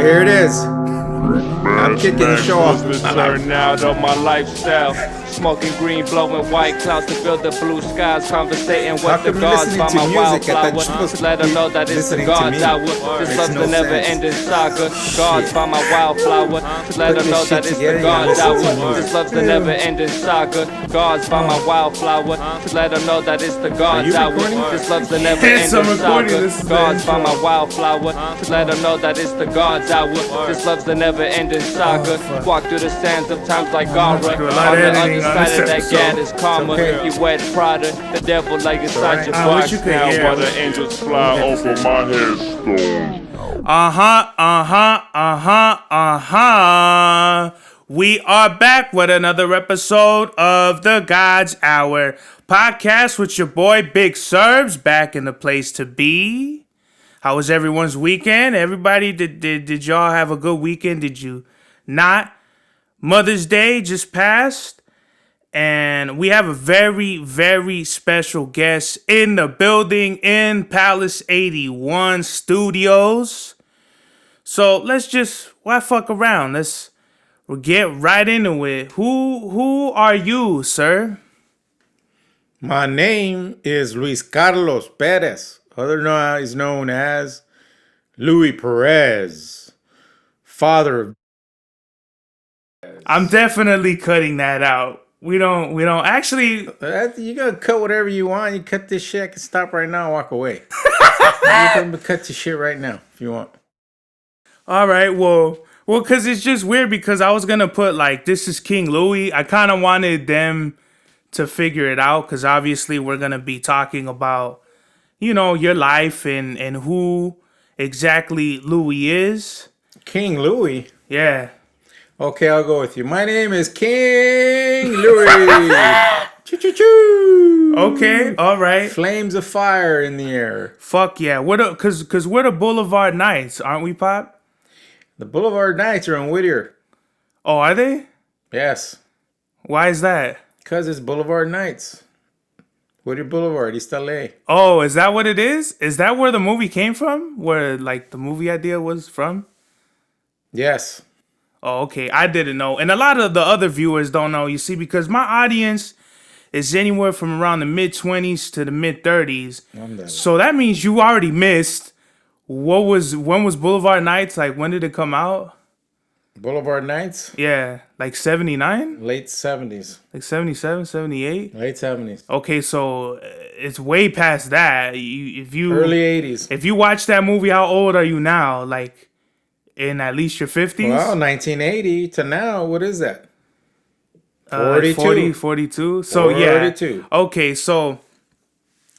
Here it is. I'm kicking the show off. Turn out on my lifestyle. Smoking green, blowing white clouds to build the blue skies. Conversating with the gods by my wildflower. Just let them know that it's the God's hour. This love's the never-ending saga. Gods by my wildflower. Just let them know that it's the God's hour. This love's the never-ending saga. Gods by my wildflower. Just let them know that it's the God's hour. This love's the never-ending saga. Gods by my wildflower. Just let them know that it's the God's hour. This love's the never-ending saga. Walk through the sands of times like Gara. On the other side of that gad is karma. You wet Prada, the devil like inside your box now. While the angels fly over my headstone. We are back with another episode of the God's Hour podcast with your boy Big Serbs, back in the place to be. How was everyone's weekend? Everybody, did y'all have a good weekend? Did you not? Mother's Day just passed, and we have a very, very special guest in the building in Palace 81 Studios. So why fuck around? We'll get right into it. Who are you, sir? My name is Luis Carlos Perez, otherwise known as Louis Perez, father of... I'm definitely cutting that out. We don't actually. You gotta cut whatever you want. You cut this shit, I can stop right now and walk away. You can cut this shit right now if you want. All right, well, because it's just weird because I was gonna put like, this is King Louie. I kind of wanted them to figure it out because obviously we're gonna be talking about, your life and who exactly Louie is. King Louie? Yeah. Okay, I'll go with you. My name is King Louie. Choo-choo-choo. Okay, all right. Flames of fire in the air. Fuck yeah. Because we're the Boulevard Knights, aren't we, Pop? The Boulevard Knights are in Whittier. Oh, are they? Yes. Why is that? Because it's Boulevard Knights. Whittier Boulevard, East LA. Oh, is that what it is? Is that where the movie came from? Where, like, the movie idea was from? Yes. Oh, okay. I didn't know. And a lot of the other viewers don't know, you see, because my audience is anywhere from around the mid-20s to the mid-30s. So that means you already missed when was Boulevard Nights? Like, when did it come out? Boulevard Nights? Yeah, like 79? Late 70s. Like 77, 78? Late 70s. Okay, so it's way past that. Early 80s. If you watch that movie, how old are you now? Like, in at least your 50s? Well, 1980 to now, what is that? 42. 42. So, 42. Yeah. Okay, so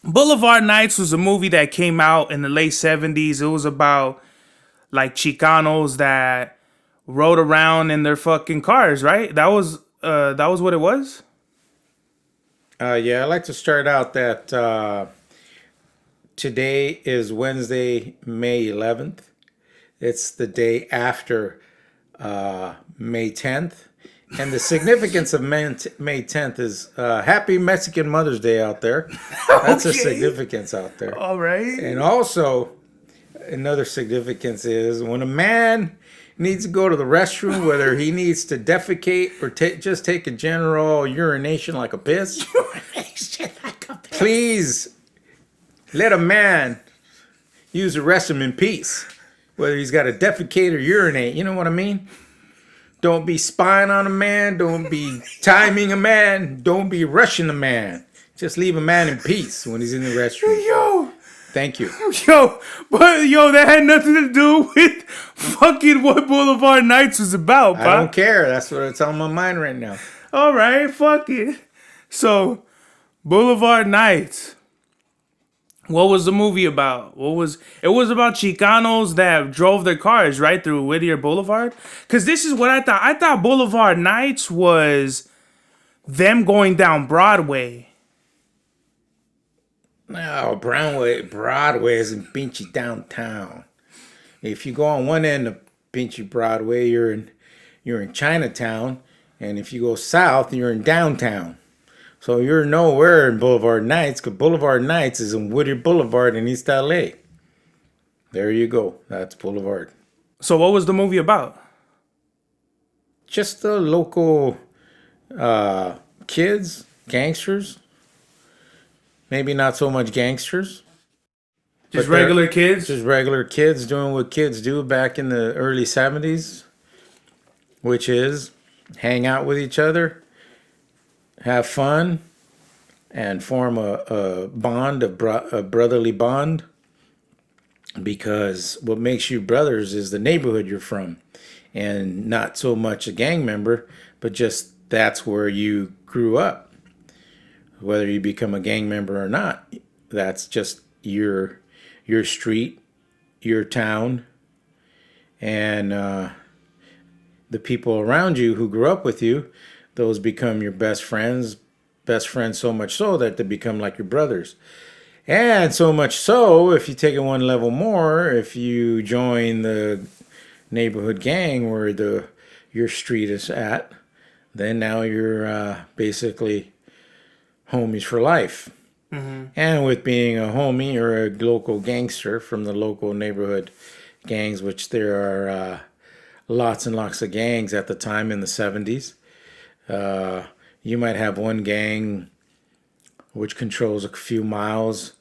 Boulevard Nights was a movie that came out in the late 70s. It was about, like, Chicanos that rode around in their fucking cars, right? That was what it was? Yeah, I'd like to start out that today is Wednesday, May 11th. It's the day after May 10th. And the significance of May 10th is Happy Mexican Mother's Day out there. That's a significance out there. All right. And also, another significance is when a man needs to go to the restroom, whether he needs to defecate or just take a general urination like a piss. Please let a man use the restroom in peace. Whether he's got to defecate or urinate, you know what I mean? Don't be spying on a man. Don't be timing a man. Don't be rushing a man. Just leave a man in peace when he's in the restroom. Yo. Thank you. That had nothing to do with fucking what Boulevard Nights was about, I don't care. That's what's on my mind right now. All right, fuck it. So, Boulevard Nights. What was the movie about? It was about Chicanos that drove their cars right through Whittier Boulevard? Because this is what I thought. I thought Boulevard Nights was them going down Broadway. No, Broadway is in Pinchy downtown. If you go on one end of Pinchy Broadway, you're in Chinatown, and if you go south, you're in downtown. So you're nowhere in Boulevard Nights, because Boulevard Nights is in Whittier Boulevard in East LA. There you go. That's Boulevard. So what was the movie about? Just the local kids, gangsters. Maybe not so much gangsters. Just but they're regular kids? Just regular kids doing what kids do back in the early 70s, which is hang out with each other, have fun, and form a bond, a brotherly bond. Because what makes you brothers is the neighborhood you're from, and not so much a gang member, but just that's where you grew up. Whether you become a gang member or not, that's just your street, your town, and the people around you who grew up with you. Those become your best friends. Best friends so much so that they become like your brothers. And so much so, if you take it one level more, if you join the neighborhood gang where your street is at, then now you're basically homies for life. Mm-hmm. And with being a homie or a local gangster from the local neighborhood gangs, which there are lots and lots of gangs at the time in the 70s, you might have one gang which controls a few miles,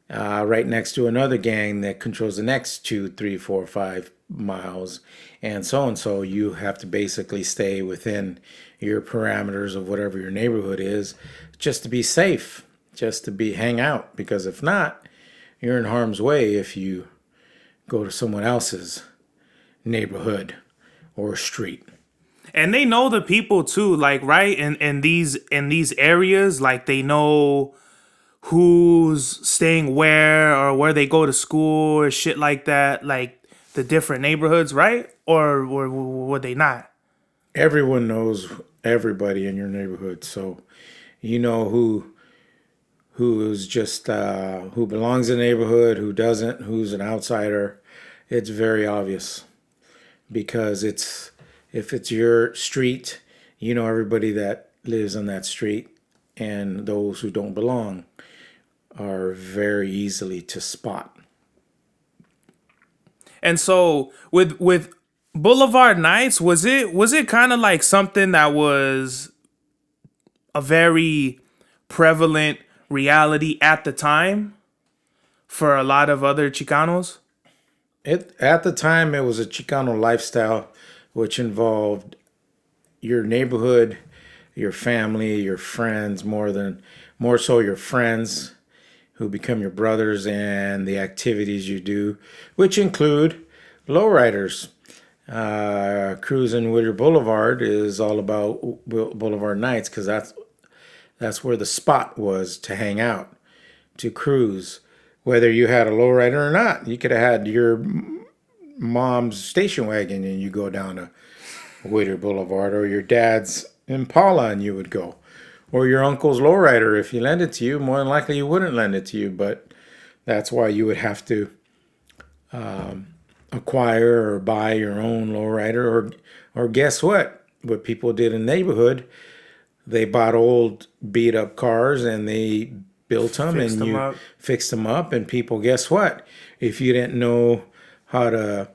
right next to another gang that controls the next 2, 3, 4, 5 miles, and so on. So you have to basically stay within your parameters of whatever your neighborhood is, just to be safe, just to hang out. Because if not, you're in harm's way if you go to someone else's neighborhood or street. And they know the people too, like, right? In these areas, like, they know who's staying where or where they go to school or shit like that, like the different neighborhoods, right? Or were they not? Everyone knows everybody in your neighborhood, so you know who's just who belongs in the neighborhood, who doesn't, who's an outsider. It's very obvious because if it's your street, you know everybody that lives on that street, and those who don't belong are very easily to spot. And so with Boulevard Nights, was it kind of like something that was a very prevalent reality at the time for a lot of other Chicanos? At the time, it was a Chicano lifestyle, which involved your neighborhood, your family, your friends, more so your friends, who become your brothers, and the activities you do, which include lowriders. Cruising Whittier Boulevard is all about Boulevard Nights, because that's where the spot was to hang out, to cruise. Whether you had a lowrider or not, you could have had your mom's station wagon and you go down to Whittier Boulevard, or your dad's Impala and you would go, or your uncle's lowrider. If he lent it to you, more than likely you wouldn't lend it to you, but that's why you would have to acquire or buy your own lowrider, or guess what people did in the neighborhood, they bought old beat up cars and they built them fixed them up. And people, guess what, if you didn't know how to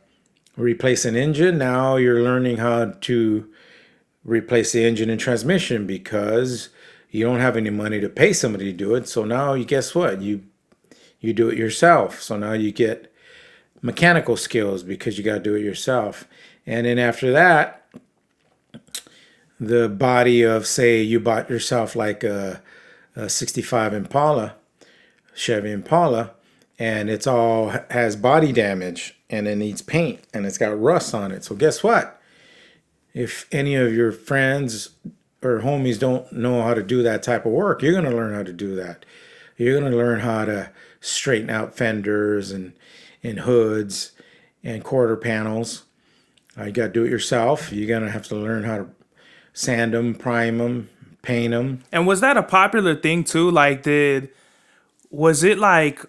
replace an engine, now you're learning how to replace the engine and transmission, because you don't have any money to pay somebody to do it. So now you guess what? You do it yourself. So now you get mechanical skills because you got to do it yourself. And then after that, the body of, say, you bought yourself like a 65 Impala, Chevy Impala, and it's all has body damage and it needs paint and it's got rust on it. So guess what? If any of your friends or homies don't know how to do that type of work, you're going to learn how to do that. You're going to learn how to straighten out fenders and hoods and quarter panels. You got to do it yourself. You're going to have to learn how to sand them, prime them, paint them. And was that a popular thing too? Like, was it like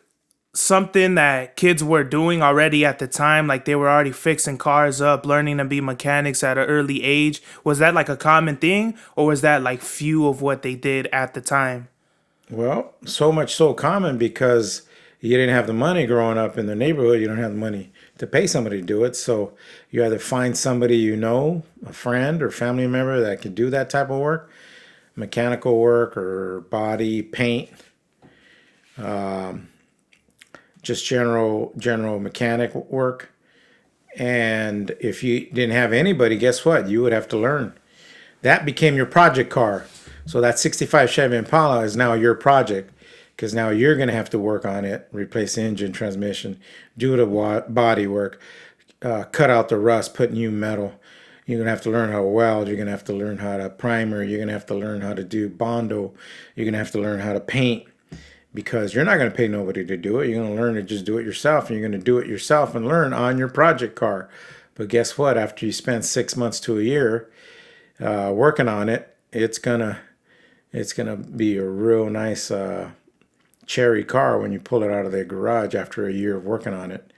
something that kids were doing already at the time? Like, they were already fixing cars up, learning to be mechanics at an early age? Was that like a common thing, or was that like few of what they did at the time? Well, so much so common because you didn't have the money growing up in the neighborhood. You don't have the money to pay somebody to do it. So you either find somebody you know, a friend or family member that can do that type of work, mechanical work or body paint, just general mechanic work. And if you didn't have anybody, guess what? You would have to learn. That became your project car. So that 65 Chevy Impala is now your project, because now you're going to have to work on it, replace the engine, transmission, do the body work, cut out the rust, put new metal. You're going to have to learn how to weld. You're going to have to learn how to primer. You're going to have to learn how to do Bondo. You're going to have to learn how to paint, because you're not going to pay nobody to do it. You're going to learn to just do it yourself, and you're going to do it yourself and learn on your project car. But guess what? After you spend 6 months to a year working on it, it's gonna be a real nice cherry car when you pull it out of the garage after a year of working on it.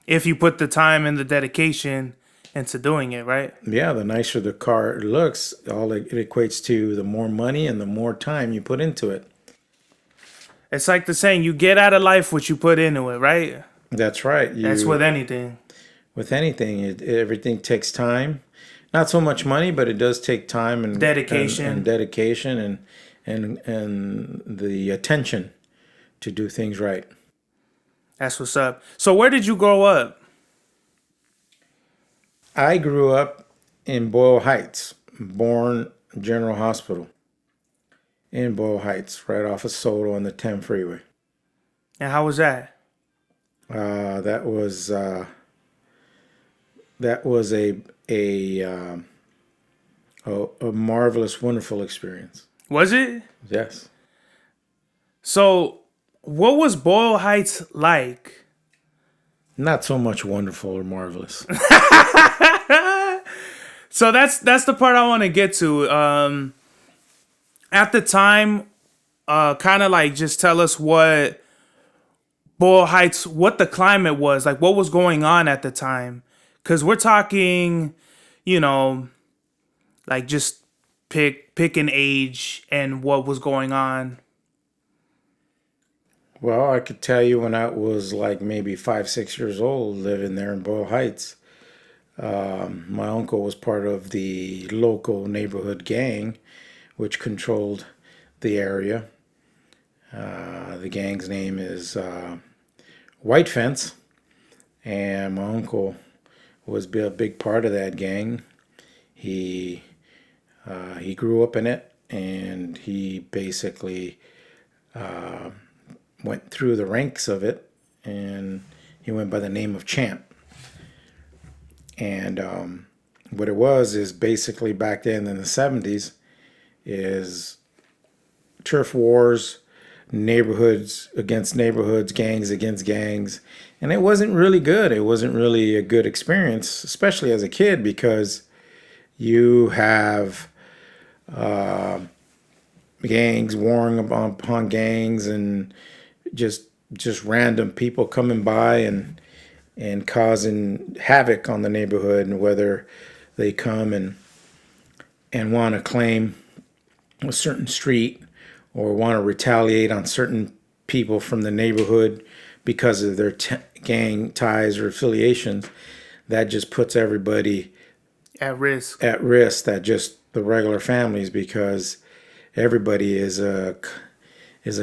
If you put the time and the dedication into doing it, right? Yeah, the nicer the car looks, all it equates to the more money and the more time you put into it. It's like the saying, you get out of life what you put into it, right? That's right. That's with anything. With anything, everything takes time. Not so much money, but it does take time and dedication and dedication and the attention to do things right. That's what's up. So where did you grow up? I grew up in Boyle Heights, born General Hospital in Boyle Heights, right off of Soto on the 10 freeway. And how was that? That was a marvelous, wonderful experience. Was it? Yes. So, what was Boyle Heights like? Not so much wonderful or marvelous. So that's the part I want to get to. At the time, kind of like just tell us what Boyle Heights, what the climate was, like what was going on at the time. Because we're talking, like just pick an age and what was going on. Well, I could tell you when I was like maybe 5, 6 years old, living there in Boyle Heights. My uncle was part of the local neighborhood gang, which controlled the area. The gang's name is White Fence, and my uncle was a big part of that gang. He grew up in it, and he basically went through the ranks of it, and he went by the name of Champ. And what it was is basically back then in the 70s is turf wars, neighborhoods against neighborhoods, gangs against gangs. And it wasn't really good. It wasn't really a good experience, especially as a kid, because you have gangs warring upon gangs, and just random people coming by and causing havoc on the neighborhood, and whether they come and want to claim a certain street or want to retaliate on certain people from the neighborhood because of their gang ties or affiliations, that just puts everybody At risk. That just the regular families, because everybody is a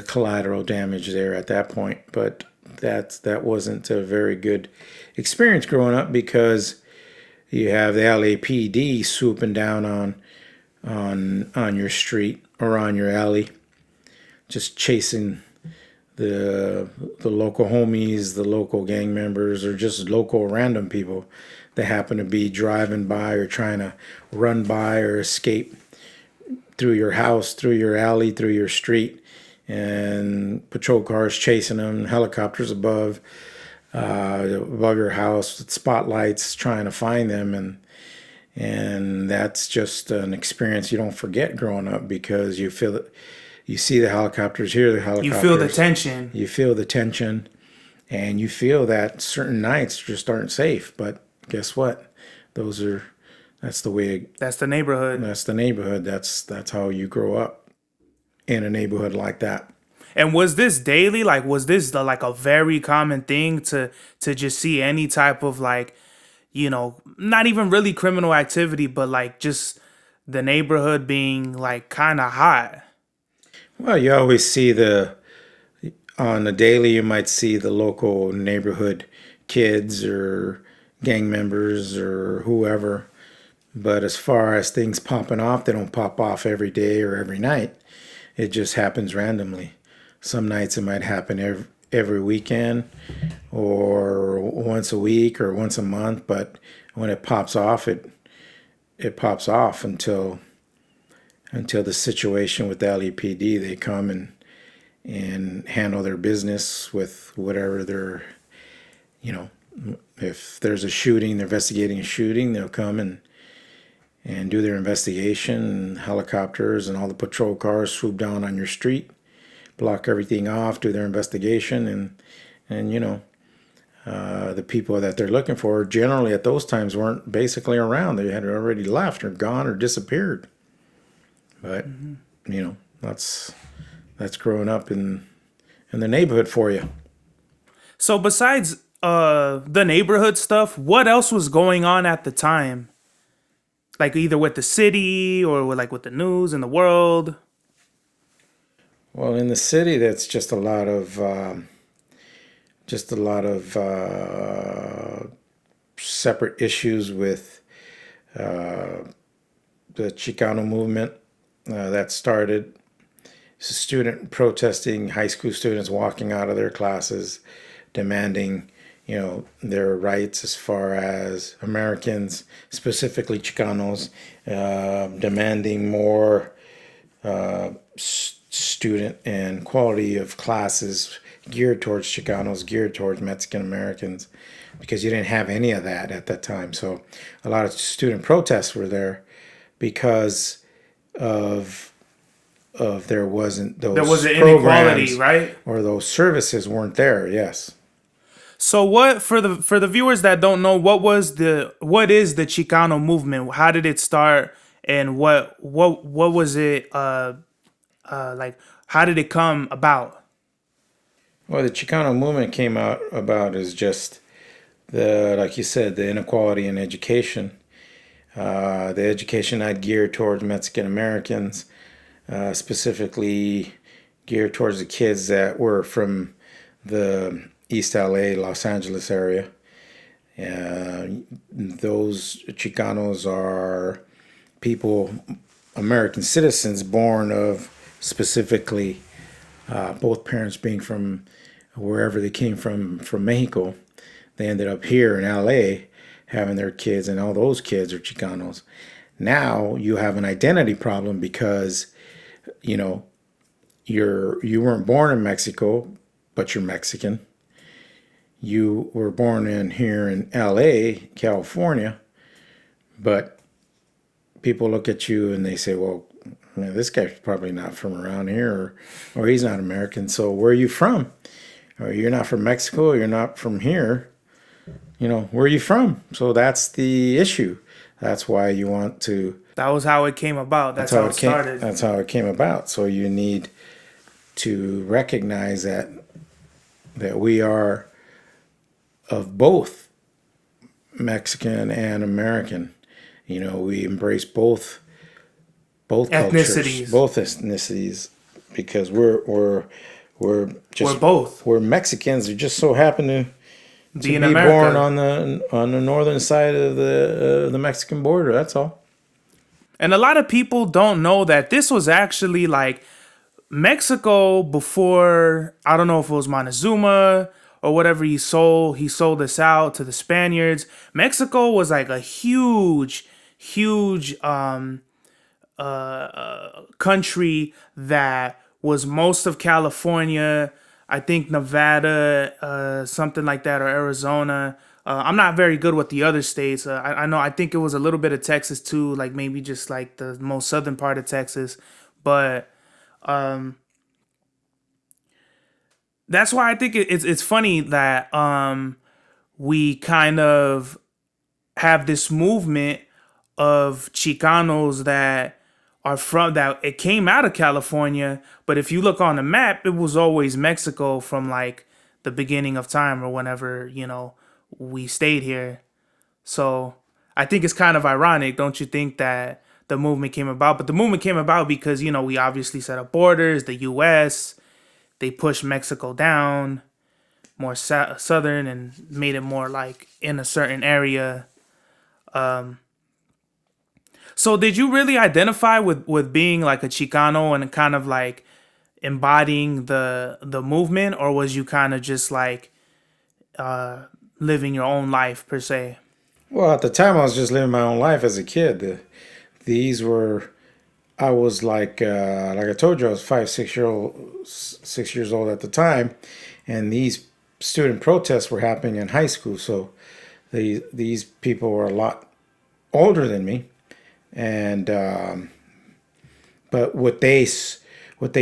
collateral damage there at that point. But that wasn't a very good experience growing up, because you have the LAPD swooping down on your street or on your alley, just chasing the local homies, the local gang members, or just local random people that happen to be driving by or trying to run by or escape through your house, through your alley, through your street, and patrol cars chasing them, helicopters above your house with spotlights trying to find them, and that's just an experience you don't forget growing up, because you feel it. You see the helicopters, hear the helicopters. You feel the tension. You feel the tension, and you feel that certain nights just aren't safe. But guess what? That's the way. That's the neighborhood. That's the neighborhood. That's how you grow up in a neighborhood like that. And was this daily? Like, was this like a very common thing to just see any type of like, not even really criminal activity, but like just the neighborhood being like kind of hot? Well, you always see on the daily, you might see the local neighborhood kids or gang members or whoever. But as far as things popping off, they don't pop off every day or every night. It just happens randomly. Some nights it might happen every weekend or once a week or once a month. But when it pops off, it pops off until the situation with the LAPD, they come and handle their business with whatever if there's a shooting, they're investigating a shooting, they'll come and do their investigation. And helicopters and all the patrol cars swoop down on your street, block everything off, do their investigation, and the people that they're looking for generally at those times weren't basically around. They had already left or gone or disappeared. But that's growing up in the neighborhood for you. So besides the neighborhood stuff, what else was going on at the time? Like either with the city or with the news and the world? Well, in the city, that's just a lot of separate issues with the Chicano movement that started. Student protesting, high school students walking out of their classes, demanding, their rights as far as Americans, specifically Chicanos, demanding more student and quality of classes geared towards Chicanos, geared towards Mexican Americans, because you didn't have any of that at that time. So a lot of student protests were there because of there wasn't those inequality, right? Or those services weren't there. Yes. So what for the viewers that don't know, what is the Chicano movement? How did it start, and what was it like? How did it come about? Well, the Chicano movement came about as just like you said, the inequality in education. The education not geared towards Mexican Americans, specifically geared towards the kids that were from the East LA, Los Angeles area. Those Chicanos are people, American citizens born of specifically both parents being from wherever they came from Mexico. They ended up here in LA having their kids, and all those kids are Chicanos. Now you have an identity problem because you weren't born in Mexico, but you're Mexican. You were born here in LA, California, but people look at you and they say, well, man, this guy's probably not from around here, or he's not American. So where are you from? Or you're not from Mexico, or you're not from here. Where are you from? So that's the issue. That's why you want to. That was how it came about. That's how it started. That's how it came about. So you need to recognize that we are of both Mexican and American. We embrace both ethnicities, cultures, both ethnicities, because we're both. We're Mexicans who just so happen to be born on the northern side of the Mexican border. That's all. And a lot of people don't know that this was actually like Mexico before. I don't know if it was Montezuma or whatever he sold us out to the Spaniards. Mexico was like a huge country that was most of California, I think Nevada, something like that, or Arizona. I'm not very good with the other states. I think it was a little bit of Texas too, like maybe just like the most southern part of Texas. But that's why I think it's funny that we kind of have this movement of Chicanos that are from that. It came out of California, but if you look on the map, it was always Mexico from like the beginning of time or whenever, we stayed here. So I think it's kind of ironic, don't you think, that the movement came about? But the movement came about because, we obviously set up borders, the US, they pushed Mexico down more southern and made it more like in a certain area. So did you really identify with being like a Chicano and kind of like embodying the movement, or was you kind of just like living your own life per se? Well, at the time, I was just living my own life as a kid. These were, I was like I told you, I was 6 years old at the time, and these student protests were happening in high school. So these people were a lot older than me, and but what they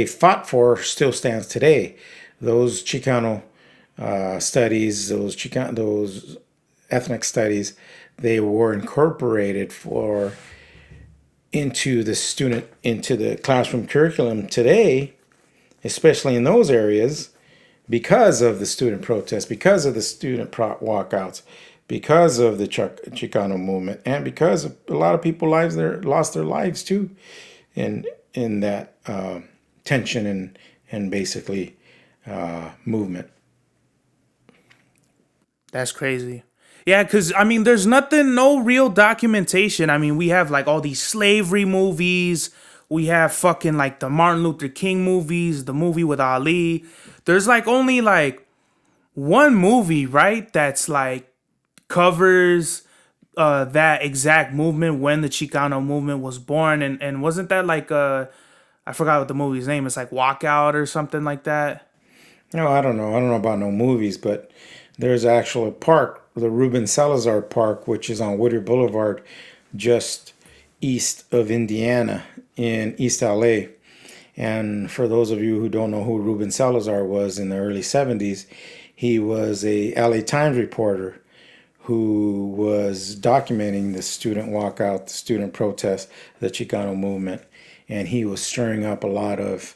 fought for still stands today. Those Chicano studies, those ethnic studies, they were incorporated into the classroom curriculum today, especially in those areas, because of the student protests, because of the student walkouts, because of the Chicano movement, and because of a lot of people lost their lives too, in that tension and basically movement. That's crazy. Yeah, because, there's no real documentation. We have like all these slavery movies. We have fucking like the Martin Luther King movies, the movie with Ali. There's like only like one movie, right, that's like covers that exact movement when the Chicano movement was born. And wasn't that like, I forgot what the movie's name is, like Walkout or something like that? No, I don't know. I don't know about no movies, but there's actually a park, the Reuben Salazar Park, which is on Whittier Boulevard, just east of Indiana in East LA. And for those of you who don't know who Reuben Salazar was in the early 70s, he was a LA Times reporter who was documenting the student walkout, the student protest, the Chicano movement. And he was stirring up a lot of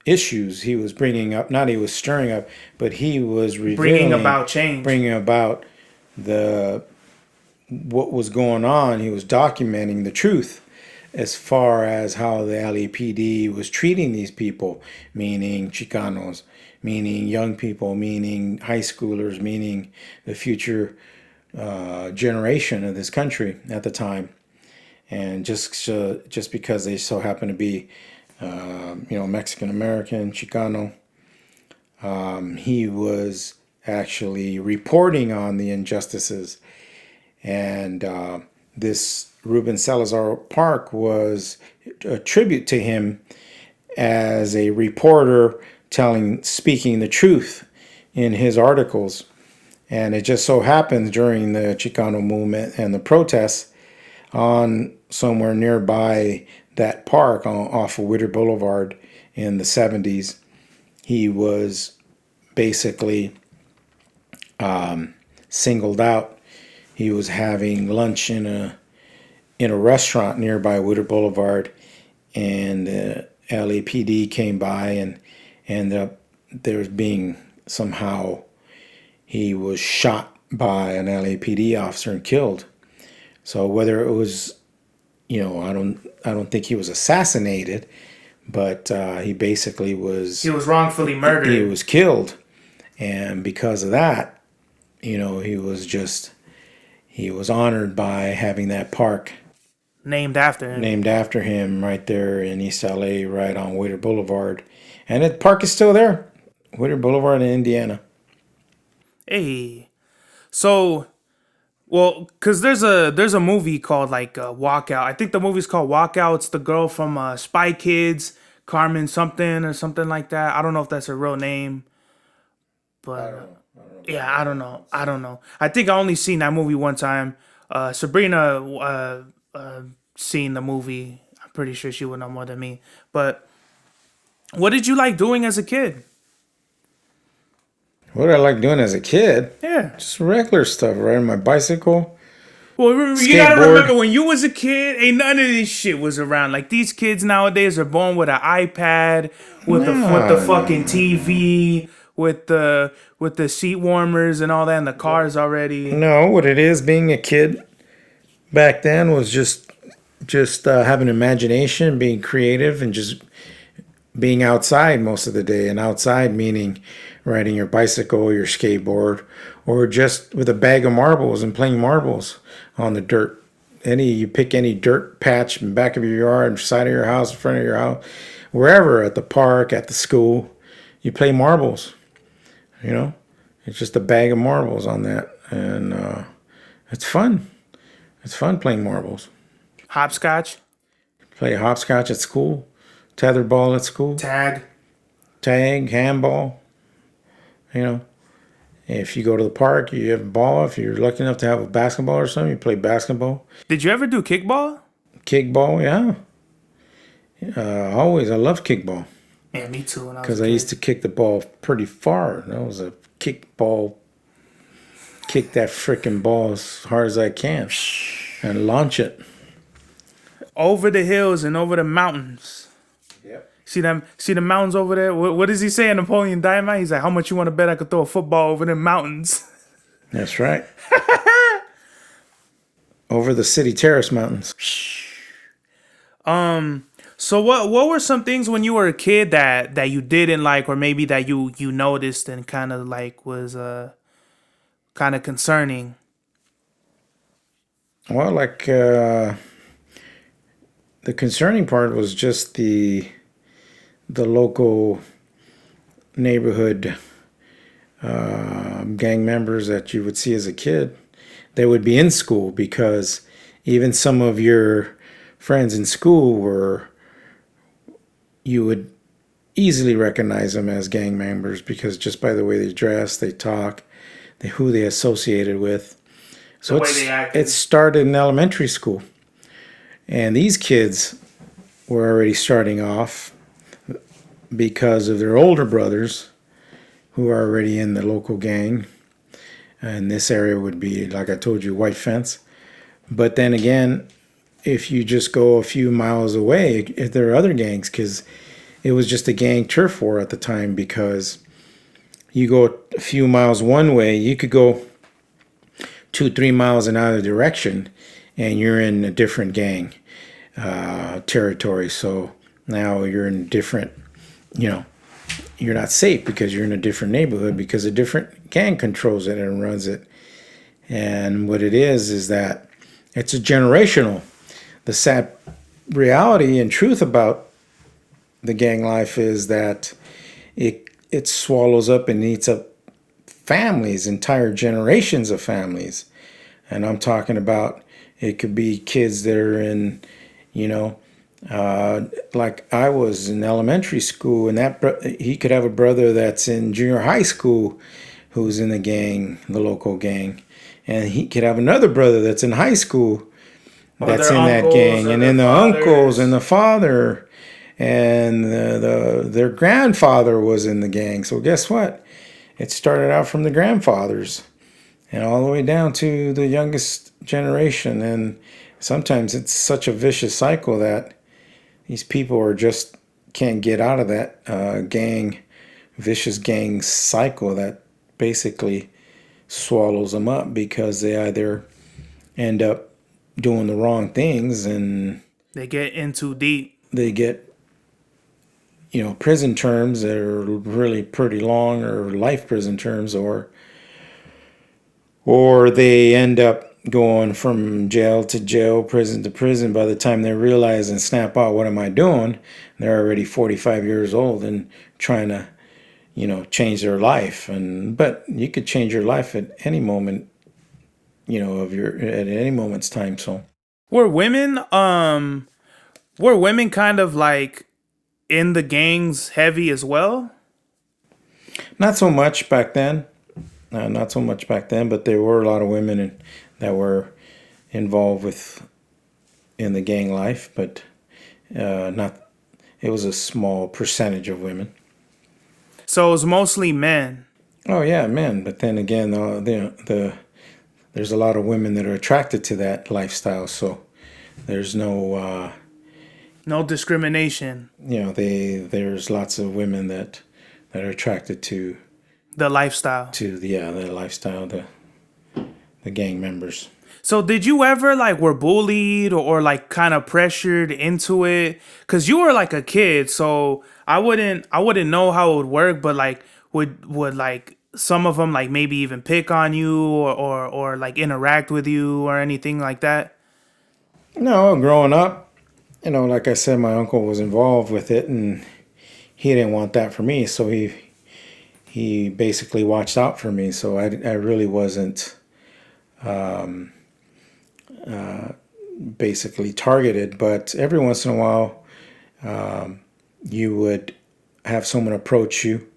issues. He was bringing up, not he was stirring up, but he was Bringing about change. Bringing about what was going on. He was documenting the truth as far as how the LAPD was treating these people, meaning Chicanos, meaning young people, meaning high schoolers, meaning the future generation of this country at the time. And just because they so happen to be Mexican American, Chicano, he was actually reporting on the injustices. And this Reuben Salazar Park was a tribute to him as a reporter speaking the truth in his articles. And it just so happens during the Chicano movement and the protests on somewhere nearby that park off of Whittier Boulevard in the 70s, he was basically singled out. He was having lunch in a restaurant nearby Whittier Boulevard, and the LAPD came by and there was being somehow he was shot by an LAPD officer and killed. So whether it was, I don't think he was assassinated, but he basically was. He was wrongfully murdered. He was killed, and because of that, he was honored by having that park named after him right there in East LA, right on Whittier Boulevard, and the park is still there, Whittier Boulevard in Indiana. Hey, so. Well, because there's a movie called like Walkout. I think the movie's called Walkout. It's the girl from Spy Kids, Carmen something or something like that. I don't know if that's her real name, but I don't know. I think I only seen that movie one time. Sabrina seen the movie. I'm pretty sure she would know more than me. But what did you like doing as a kid? What did I like doing as a kid? Yeah. Just regular stuff, riding my bicycle. Well, you gotta remember when you was a kid, ain't none of this shit was around. Like these kids nowadays are born with an iPad, with the fucking TV, with the seat warmers and all that in the cars already. No, what it is, being a kid back then was just having imagination, being creative, and just being outside most of the day. And outside meaning riding your bicycle, your skateboard, or just with a bag of marbles and playing marbles on the dirt. You pick any dirt patch in the back of your yard, side of your house, in front of your house, wherever, at the park, at the school, you play marbles. You know, it's just a bag of marbles on that, and it's fun. It's fun playing marbles. Hopscotch. Play hopscotch at school. Tetherball at school. Tag, handball. You know, if you go to the park, you have a ball. If you're lucky enough to have a basketball or something, you play basketball. Did you ever do kickball? Kickball, yeah. Always. I love kickball. Yeah, me too. Because I used to kick the ball pretty far. That was a kickball. Kick that freaking ball as hard as I can and launch it. Over the hills and over the mountains. Yep. See the mountains over there? What does he say in Napoleon Dynamite? He's like, how much you want to bet I could throw a football over them mountains? That's right. Over the City Terrace Mountains. So what were some things when you were a kid that you didn't like, or maybe that you noticed and kind of like was kind of concerning? Well, like the concerning part was just the local neighborhood gang members that you would see as a kid. They would be in school, because even some of your friends in school you would easily recognize them as gang members, because just by the way they dress, they talk, who they associated with. So it started in elementary school. And these kids were already starting off because of their older brothers who are already in the local gang. And this area would be, like I told you, white fence. But then again, if you just go a few miles away, if there are other gangs, because it was just a gang turf war at the time, because you go a few miles one way, you could go 2-3 miles in either direction, and you're in a different gang territory. So now you're in different, you're not safe because you're in a different neighborhood, because a different gang controls it and runs it. And what it is that it's a generational. The sad reality and truth about the gang life is that it swallows up and eats up families, entire generations of families. And I'm talking about, it could be kids that are in, like I was in elementary school, and he could have a brother that's in junior high school who's in the gang, the local gang. And he could have another brother that's in high school that's in that gang. And then the uncles and the father and their grandfather was in the gang. So guess what? It started out from the grandfathers and all the way down to the youngest generation. And sometimes it's such a vicious cycle that these people can't get out of that vicious gang cycle that basically swallows them up, because they either end up doing the wrong things and they get in too deep. They get prison terms that are really pretty long, or life prison terms, or they end up going from jail to jail, prison to prison. By the time they realize and snap out, what am I doing? They're already 45 years old and trying to change their life. But you could change your life at any moment, at any moment's time. So were women kind of like in the gangs heavy as well? Not so much back then. But there were a lot of women that were involved in the gang life, but it was a small percentage of women. So it was mostly men. Oh yeah, men. But then again, there's a lot of women that are attracted to that lifestyle. So there's no No discrimination. there's lots of women that are attracted to The lifestyle. the lifestyle, the gang members. So did you ever like were bullied or like kind of pressured into it? Cause you were like a kid, so I wouldn't know how it would work. But like, would like some of them like maybe even pick on you or like interact with you or anything like that? No, growing up, like I said, my uncle was involved with it, and he didn't want that for me. So he basically watched out for me. So I really wasn't basically targeted. But every once in a while, you would have someone approach you.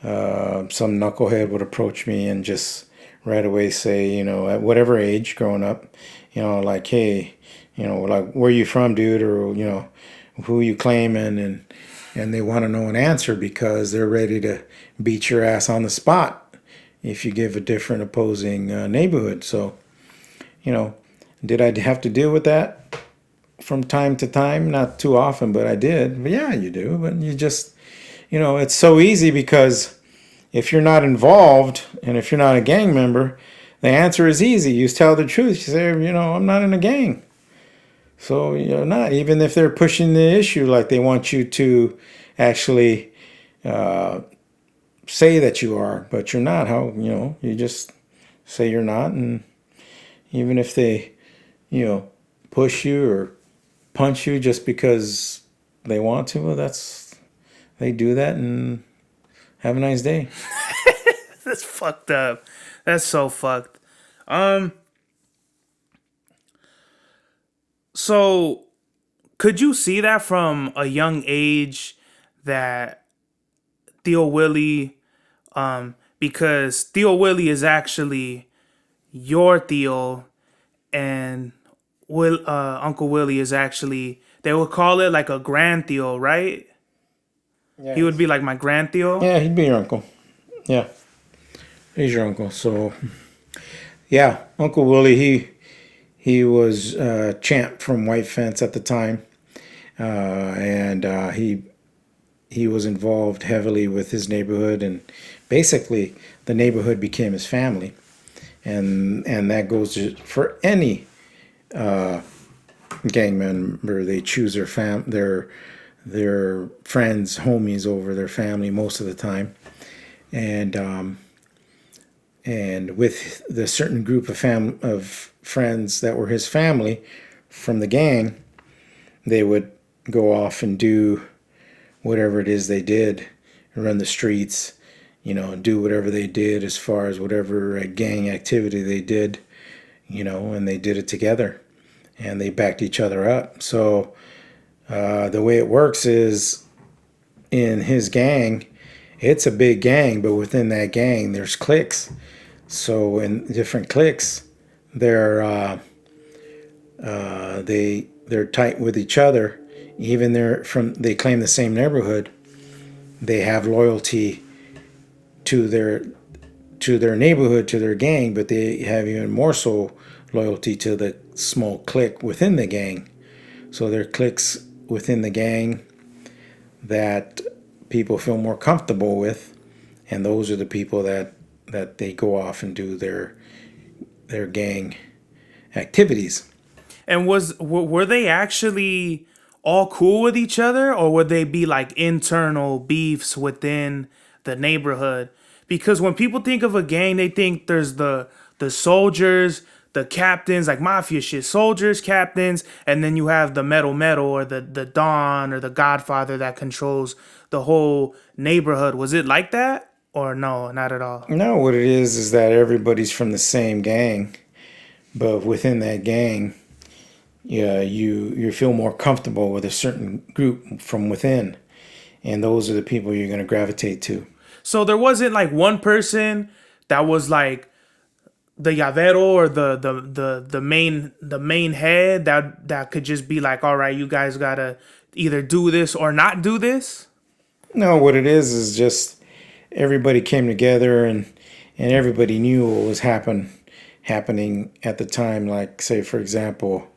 Some knucklehead would approach me and just right away say, at whatever age growing up, like, hey, like, where you from, dude? Or, who you claiming? And they want to know an answer because they're ready to beat your ass on the spot if you give a different opposing neighborhood. So, did I have to deal with that from time to time? Not too often, but I did. But yeah, you do. But you just, it's so easy because if you're not involved and if you're not a gang member, the answer is easy. You tell the truth. You say, I'm not in a gang. So you're not, even if they're pushing the issue like they want you to actually say that you are, but you're not. How, you just say you're not. And even if they, push you or punch you just because they want to, well, they do that, and have a nice day. That's fucked up. That's so fucked. So could you see that from a young age that Theo Willie, because Theo Willie is actually your Theo, and Uncle Willie is actually, they would call it like a grand Theo, right? Yeah. He would be like my grand Theo. Yeah, he'd be your uncle. Yeah, he's your uncle. So, yeah, Uncle Willie, he was champ from White Fence at the time, and he was involved heavily with his neighborhood, and basically the neighborhood became his family, and that goes for any gang member. They choose their friends, homies over their family most of the time, and with the certain group of friends that were his family from the gang, they would go off and do whatever it is they did, run the streets, do whatever they did as far as whatever gang activity they did, and they did it together, and they backed each other up. So the way it works is, in his gang, it's a big gang, but within that gang, there's cliques. So in different cliques, they're tight with each other. Even they claim the same neighborhood. They have loyalty to their neighborhood, to their gang, but they have even more so loyalty to the small clique within the gang. So there are cliques within the gang that people feel more comfortable with, and those are the people that they go off and do their gang activities. And were they actually all cool with each other, or would they be like internal beefs within the neighborhood? Because when people think of a gang, they think there's the soldiers, the captains, like mafia shit, soldiers, captains, and then you have the metal or the Don or the Godfather that controls the whole neighborhood. Was it like that? Or no, not at all? No, what it is that everybody's from the same gang, but within that gang, yeah, you feel more comfortable with a certain group from within, and those are the people you're going to gravitate to. So there wasn't like one person that was like the llavero or the main head that could just be like, all right, you guys gotta either do this or not do this. No, what it is just everybody came together, and everybody knew what was happening happening at the time. Like, say, for example,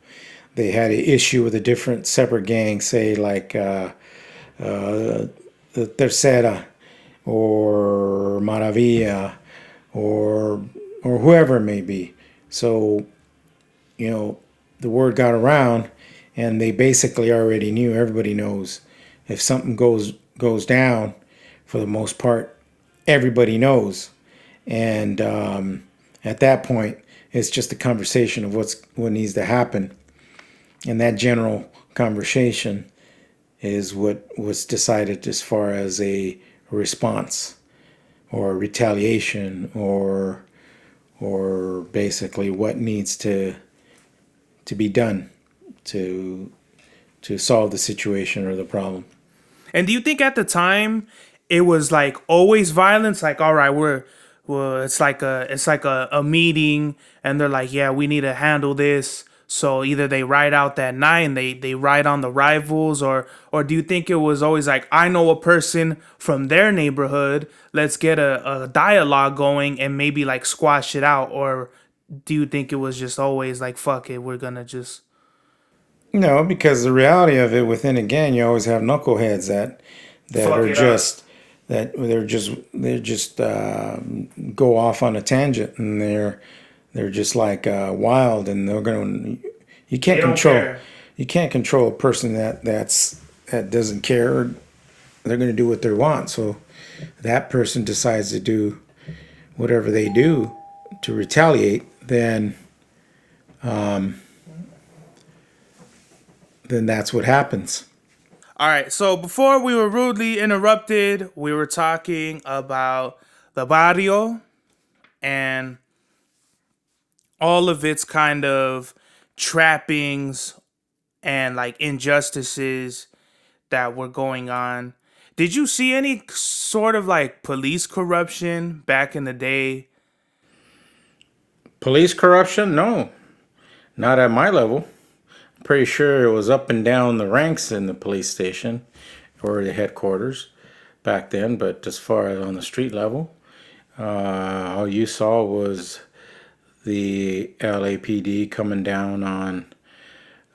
they had an issue with a different separate gang, say like the Tercera or Maravilla or whoever it may be. So, you know, the word got around, and they basically already knew. Everybody knows if something goes down. For the most part, everybody knows, and at that point, it's just a conversation of what needs to happen, and that general conversation is what was decided as far as a response or retaliation or basically what needs to be done to solve the situation or the problem. And do you think at the time it was like always violence? Like, all right, it's like a meeting, and they're like, yeah, we need to handle this. So either they ride out that night and they ride on the rivals, or do you think it was always like, I know a person from their neighborhood, let's get a dialogue going and maybe like squash it out? Or do you think it was just always like, fuck it, we're gonna just No, because the reality of it within a gang, you always have knuckleheads that fuck are it up? just that they're just go off on a tangent, and they're just like wild, and they're going. You can't They don't control. care. You can't control a person that doesn't care. Or they're going to do what they want. So that person decides to do whatever they do to retaliate. Then that's what happens. All right, so before we were rudely interrupted, we were talking about the barrio and all of its kind of trappings and like injustices that were going on. Did you see any sort of like police corruption back in the day? Police corruption? No, not at my level. Pretty sure it was up and down the ranks in the police station or the headquarters back then, but as far as on the street level, all you saw was the LAPD coming down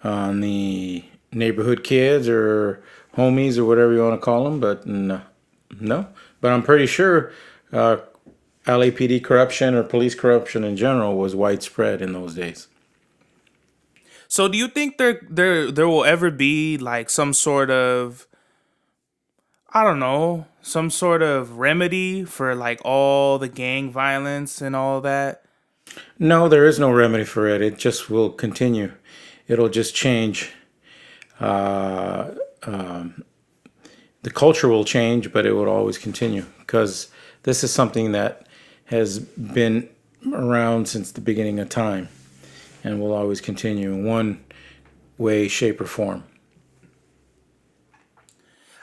on the neighborhood kids or homies or whatever you want to call them. But no. But I'm pretty sure LAPD corruption or police corruption in general was widespread in those days. So do you think there will ever be like some sort of, I don't know, some sort of remedy for like all the gang violence and all that? No, there is no remedy for it. It just will continue. It'll just change. Uh, the culture will change, but it will always continue because this is something that has been around since the beginning of time and will always continue in one way, shape, or form.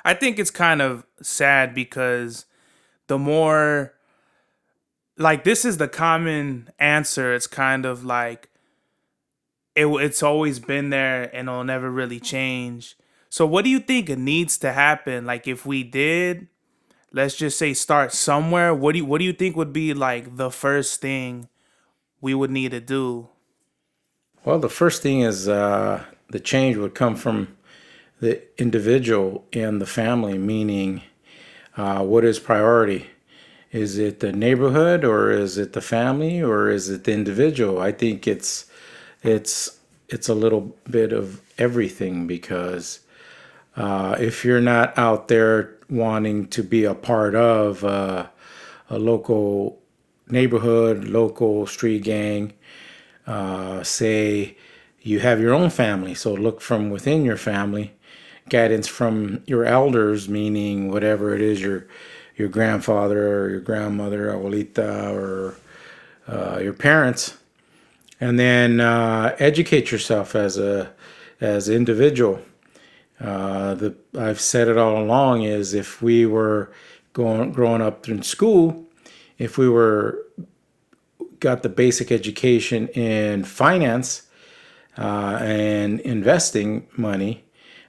I think it's kind of sad because the more, like, this is the common answer. It's kind of like it's always been there and it'll never really change. So what do you think needs to happen? Like, if we did, let's just say, start somewhere, what do you think would be like the first thing we would need to do? Well, the first thing is the change would come from the individual and the family, meaning what is priority? Is it the neighborhood or is it the family or is it the individual? I think it's a little bit of everything because if you're not out there wanting to be a part of a local neighborhood, local street gang, say you have your own family, so look from within your family, guidance from your elders, meaning whatever it is, your grandfather or your grandmother, abuelita, or your parents, and then educate yourself as an individual. I've said it all along is if we were growing up in school, if we were got the basic education in finance and investing money.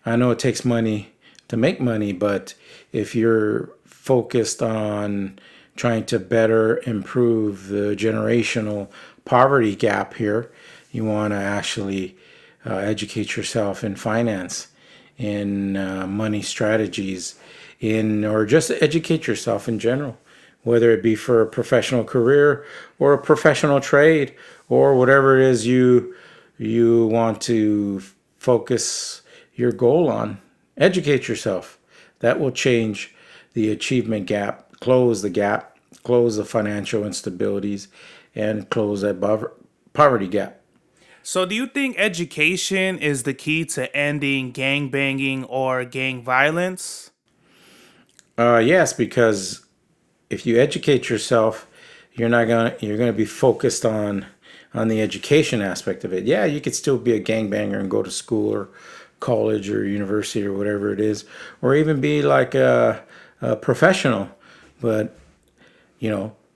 I know it takes money to make money, but if you're focused on trying to better improve the generational poverty gap here. You want to actually educate yourself in finance, in money strategies, or just educate yourself in general, whether it be for a professional career or a professional trade or whatever it is you want to focus your goal on. Educate yourself. That will change the achievement gap, close the gap, close the financial instabilities, and close that poverty gap. So, do you think education is the key to ending gang banging or gang violence? Yes, because if you educate yourself, you're gonna be focused on the education aspect of it. Yeah, you could still be a gangbanger and go to school or college or university or whatever it is, or even be like a professional. But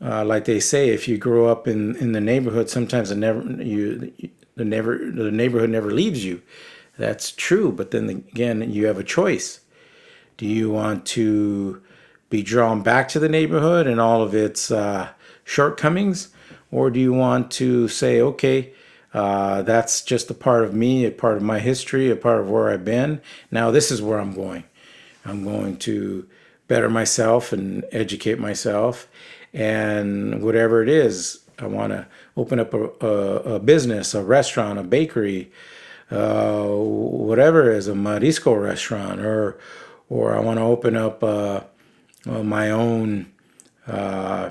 like they say, if you grow up in the neighborhood, sometimes the neighborhood never leaves you. That's true, but then again, you have a choice. Do you want to be drawn back to the neighborhood and all of its shortcomings, or do you want to say, okay, that's just a part of me, a part of my history, a part of where I've been. Now this is where I'm going. I'm going to better myself and educate myself, and whatever it is, I want to open up a business, a restaurant, a bakery, whatever it is, a marisco restaurant, or I want to open up my own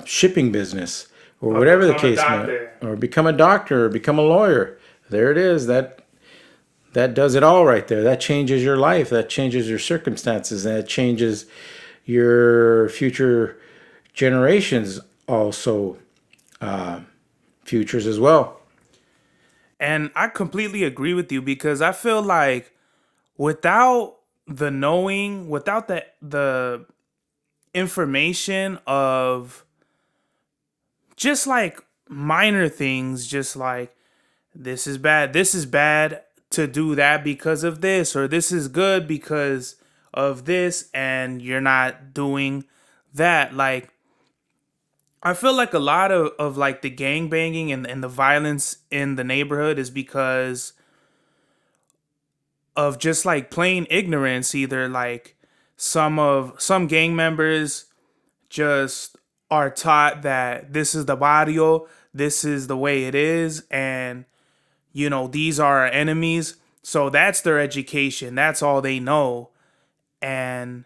shipping business, or whatever the case may, or become a doctor, or become a lawyer. There it is. That does it all right there. That changes your life. That changes your circumstances. That changes your future generations, also futures as well. And I completely agree with you because I feel like without the knowing, without the information of just like minor things, just like this is bad to do that because of this, or this is good because of this, and you're not doing that. Like, I feel like a lot of like the gang banging and the violence in the neighborhood is because of just like plain ignorance. Either like some gang members just are taught that this is the barrio, this is the way it is, and these are our enemies. So that's their education. That's all they know. And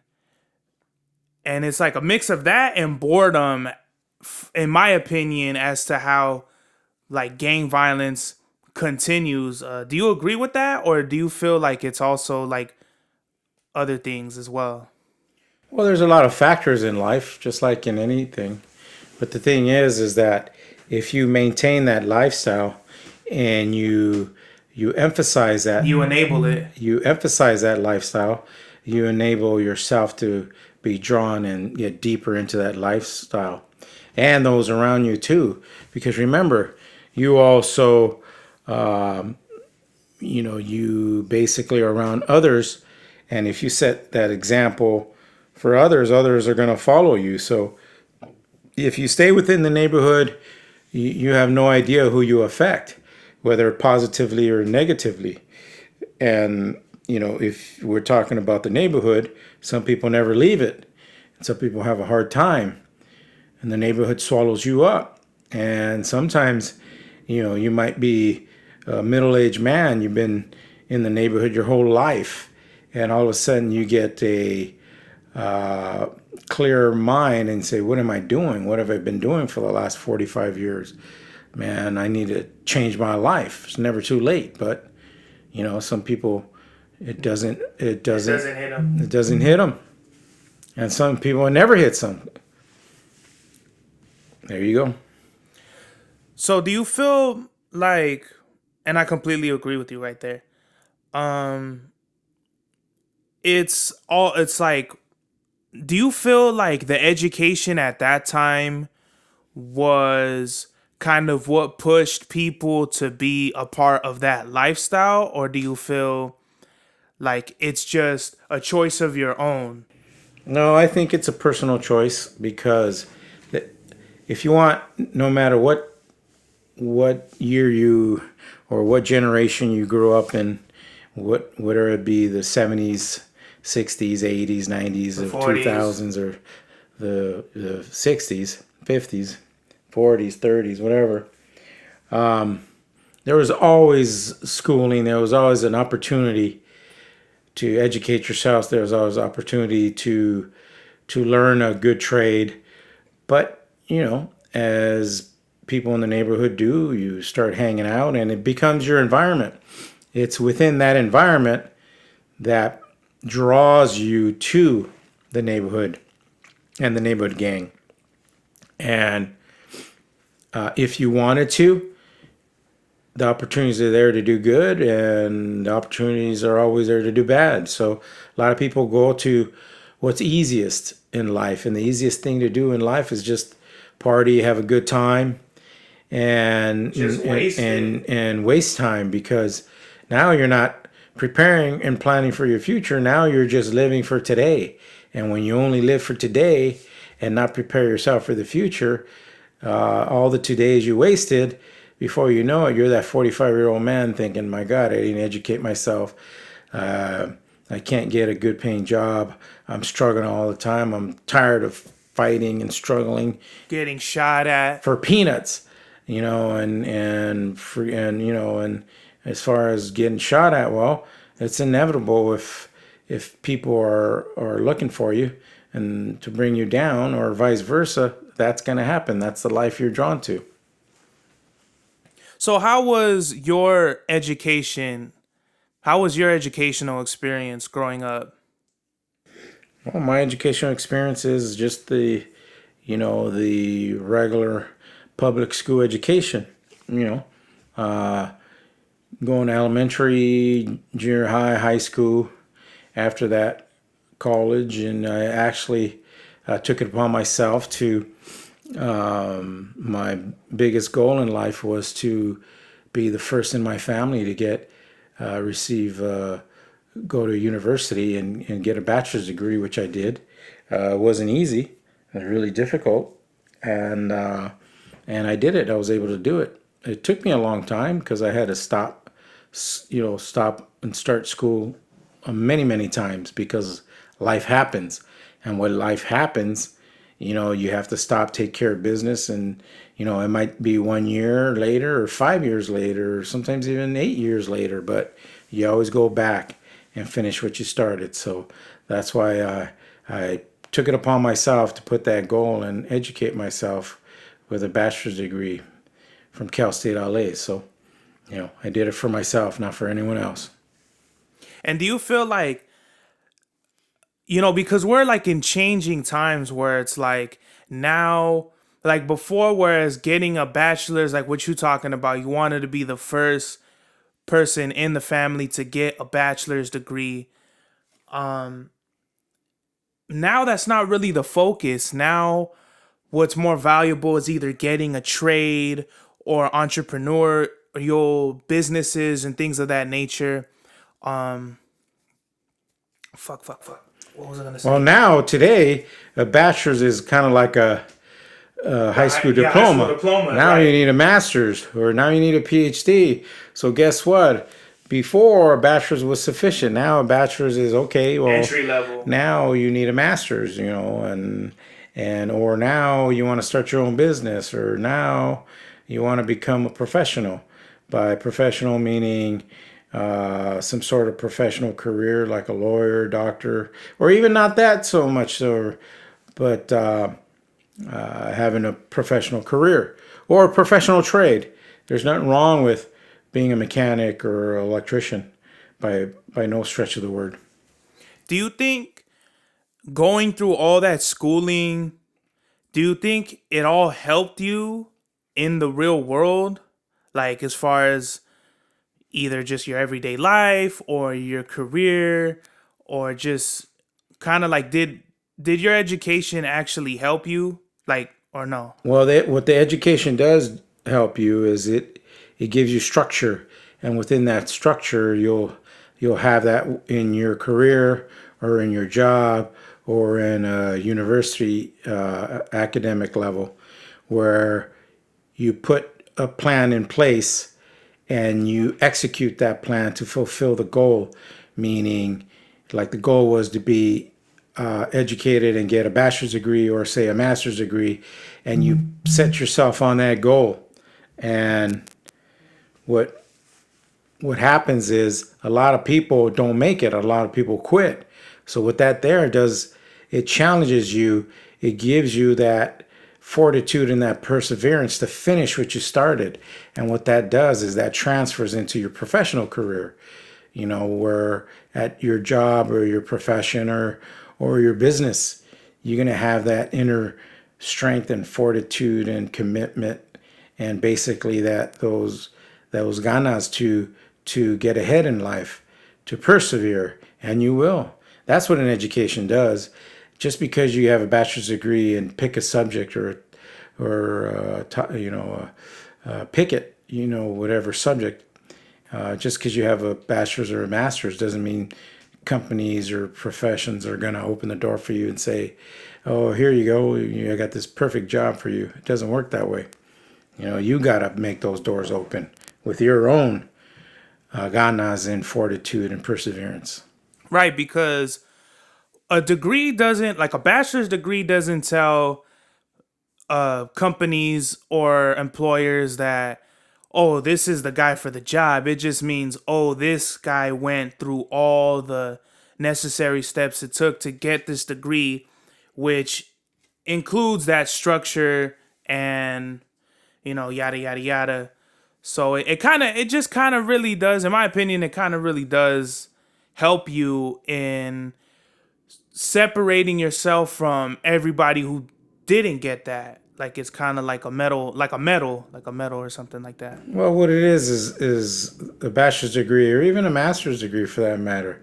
it's like a mix of that and boredom, in my opinion, as to how like gang violence continues. Do you agree with that, or do you feel like it's also like other things as well? Well, there's a lot of factors in life, just like in anything. But the thing is that if you maintain that lifestyle and you emphasize that, You enable it. you emphasize that lifestyle, you enable yourself to be drawn and get deeper into that lifestyle, and those around you too. Because remember, you also, you basically are around others, and if you set that example for others, others are going to follow you. So if you stay within the neighborhood, you have no idea who you affect, whether positively or negatively. And, if we're talking about the neighborhood, some people never leave it. And some people have a hard time. And the neighborhood swallows you up. And sometimes, you might be a middle-aged man. You've been in the neighborhood your whole life. And all of a sudden you get a clear mind and say, what am I doing? What have I been doing for the last 45 years? Man, I need to change my life. It's never too late. But, some people, it doesn't hit them. It doesn't hit them. And some people, it never hits them. There you go. So do you feel like, and I completely agree with you right there. It's like, do you feel like the education at that time was kind of what pushed people to be a part of that lifestyle, or do you feel like it's just a choice of your own? No, I think it's a personal choice, because if you want, no matter what what year you or what generation you grew up in, whether it be the 70s, 60s, 80s, 90s, or 2000s, or the 60s, 50s, 40s, 30s, whatever. There was always schooling. There was always an opportunity to educate yourself. There was always opportunity to learn a good trade. But, as people in the neighborhood do, you start hanging out and it becomes your environment. It's within that environment that draws you to the neighborhood and the neighborhood gang. And if you wanted to, the opportunities are there to do good, and the opportunities are always there to do bad. So a lot of people go to what's easiest in life, and the easiest thing to do in life is just party, have a good time, and and waste time, because now you're not preparing and planning for your future. Now you're just living for today. And when you only live for today and not prepare yourself for the future, all the todays you wasted, before you know it, you're that 45-year-old man thinking, my God, I didn't educate myself. I can't get a good paying job. I'm struggling all the time. I'm tired of fighting and struggling, getting shot at for peanuts, and as far as getting shot at, well, it's inevitable if people are looking for you and to bring you down, or vice versa. That's going to happen. That's the life you're drawn to. So how was your education? How was your educational experience growing up? Well, my educational experience is just the regular public school education. Going to elementary, junior high, high school. After that, college, and I actually took it upon myself to. My biggest goal in life was to be the first in my family to go to university and get a bachelor's degree, which I did. It wasn't easy. It was really difficult, and I did it. I was able to do it. It took me a long time because I had to stop and start school many, many times, because life happens, and when life happens, you have to stop, take care of business, and it might be 1 year later or 5 years later, or sometimes even 8 years later, but you always go back and finish what you started. So that's why I took it upon myself to put that goal and educate myself with a bachelor's degree from Cal State LA. So, I did it for myself, not for anyone else. And do you feel like, because we're like in changing times where it's like now, like before, whereas getting a bachelor's, like what you're talking about, you wanted to be the first person in the family to get a bachelor's degree. Now that's not really the focus. Now what's more valuable is either getting a trade or entrepreneurial businesses and things of that nature. Fuck. What was I gonna say? Well, now today, a bachelor's is kind of like a high school diploma. High school diploma. Now right. you need a master's, or now you need a PhD. So guess what? Before, a bachelor's was sufficient. Now a bachelor's is okay. Well, Entry level. now you need a master's, or now you want to start your own business, or now you want to become a professional. By professional meaning some sort of professional career, like a lawyer, doctor, or even not that so much so, but having a professional career or a professional trade. There's nothing wrong with being a mechanic or an electrician, by no stretch of the word. Do you think going through all that schooling, do you think it all helped you in the real world? Like as far as either just your everyday life or your career, or just kind of like did your education actually help you, like, or no? Well, what the education does help you is it gives you structure, and within that structure, you'll have that in your career or in your job or in a university academic level, where you put a plan in place and you execute that plan to fulfill the goal, meaning like the goal was to be educated and get a bachelor's degree or say a master's degree, and you set yourself on that goal. And what happens is a lot of people don't make it. A lot of people quit. So what that there does, it challenges you. It gives you that fortitude and that perseverance to finish what you started. And what that does is that transfers into your professional career, where at your job or your profession or your business, you're going to have that inner strength and fortitude and commitment, and basically those ganas to get ahead in life, to persevere, and you will. That's what an education does. Just because you have a bachelor's degree and pick a subject or pick it, whatever subject, just because you have a bachelor's or a master's doesn't mean companies or professions are going to open the door for you and say, oh, here you go, I got this perfect job for you. It doesn't work that way. You got to make those doors open with your own ganas and fortitude and perseverance. Right, because a degree doesn't, like a bachelor's degree doesn't tell companies or employers that, oh, this is the guy for the job. It just means, oh, this guy went through all the necessary steps it took to get this degree, which includes that structure and, yada, yada, yada. So it just kind of really does, in my opinion, it kind of really does help you in separating yourself from everybody who didn't get that. Like it's kind of like a medal or something like that. Well, what it is a bachelor's degree or even a master's degree for that matter.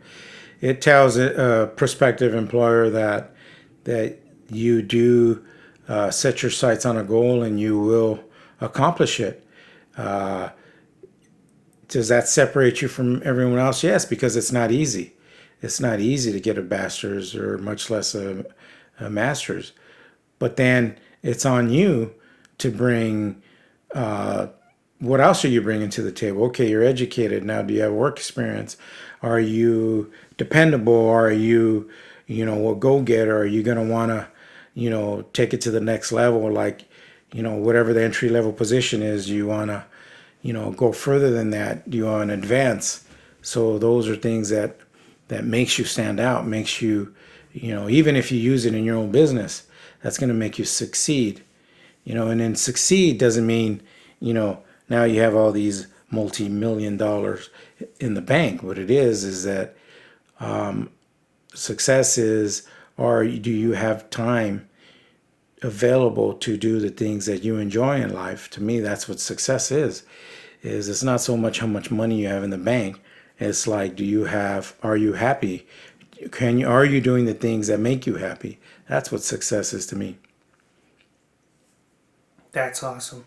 It tells a prospective employer that you do set your sights on a goal and you will accomplish it. Does that separate you from everyone else? Yes, because it's not easy. It's not easy to get a bachelor's or much less a master's. But then it's on you to bring, what else are you bringing to the table? Okay, you're educated. Now, do you have work experience? Are you dependable? Are you, a go-getter? Are you going to want to, take it to the next level? Like, whatever the entry-level position is, you want to, go further than that. Do you want to advance? So those are things that makes you stand out, makes you, even if you use it in your own business, that's going to make you succeed. And then succeed doesn't mean, now you have all these multi-million dollars in the bank. What it is that success is, or do you have time available to do the things that you enjoy in life? To me, that's what success is it's not so much how much money you have in the bank. It's like, are you happy? Are you doing the things that make you happy? That's what success is to me. That's awesome.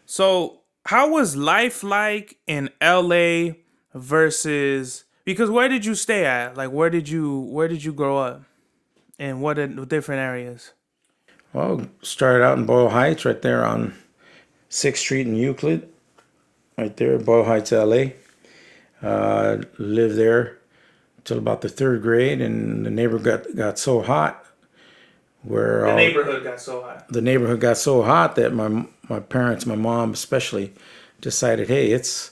So, how was life like in LA versus, because where did you stay at? Like where did you grow up? And what different areas? Well, started out in Boyle Heights, right there on 6th Street in Euclid, right there, Boyle Heights, LA. Lived there till about the 3rd grade, and the neighborhood got so hot. The neighborhood got so hot. The neighborhood got so hot that my parents, my mom especially, decided, hey, it's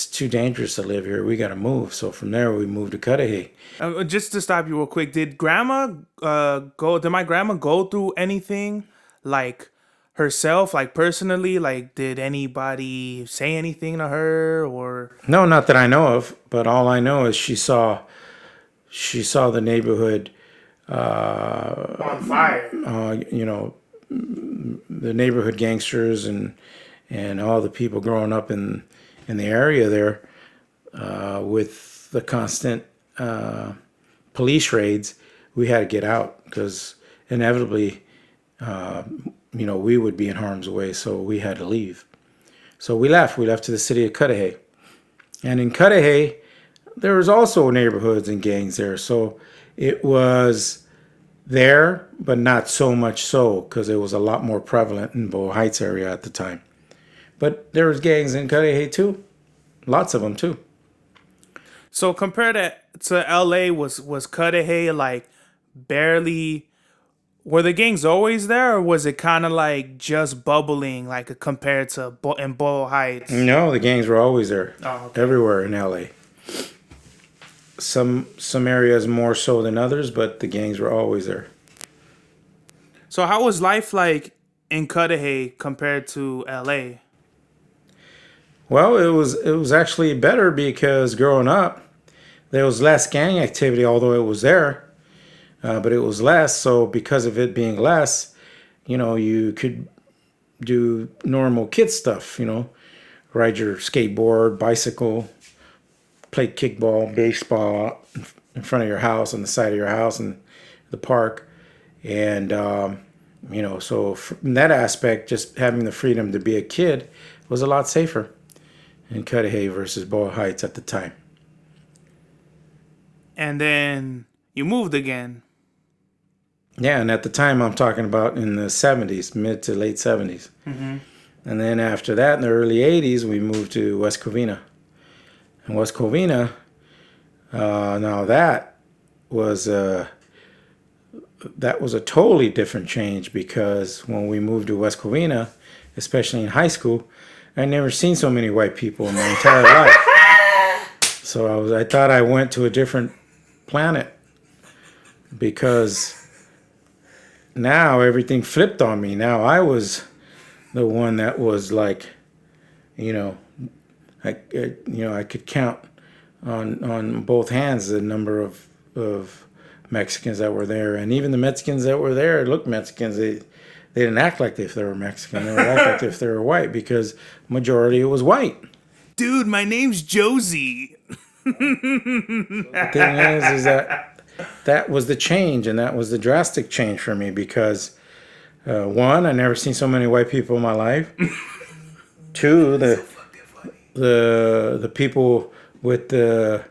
too dangerous to live here. We got to move. So from there, we moved to Cudahy. Just to stop you real quick, did my grandma go through anything like herself, like personally? Like, did anybody say anything to her or? No, not that I know of, but all I know is she saw the neighborhood On fire. The neighborhood gangsters and all the people growing up in the area there, with the constant police raids. We had to get out because inevitably, we would be in harm's way. So we had to leave. So we left. We left to the city of Cudahy. And in Cudahy, there was also neighborhoods and gangs there. So it was there, but not so much so, because it was a lot more prevalent in Boyle Heights area at the time. But there was gangs in Cudahy too. Lots of them too. So compared to LA, was Cudahy like barely? Were the gangs always there, or was it kind of like just bubbling, like compared to in Boyle Heights? No, the gangs were always there. Oh, okay. Everywhere in LA. Some areas more so than others, but the gangs were always there. So how was life like in Cudahy compared to LA? Well, it was actually better because growing up, there was less gang activity, although it was there, but it was less. So because of it being less, you could do normal kid stuff. Ride your skateboard, bicycle, play kickball, baseball in front of your house, on the side of your house, in the park, and so from that aspect, just having the freedom to be a kid was a lot safer in Cudahy versus Boyle Heights at the time. And then you moved again. Yeah, and at the time I'm talking about in the 70s, mid to late 70s. Mm-hmm. And then after that, in the early 80s, we moved to West Covina. And West Covina, now that was a totally different change, because when we moved to West Covina, especially in high school, I'd never seen so many white people in my entire life. So I thought I went to a different planet, because now everything flipped on me. Now I was the one that was like, I could count on both hands the number of Mexicans that were there, and even the Mexicans that were there looked Mexicans. They didn't act like if they were Mexican. They would act like if they were white, because majority it was white. Dude, my name's Josie. The thing is that was the change, and that was the drastic change for me, because one, I never seen so many white people in my life. Two, the people with the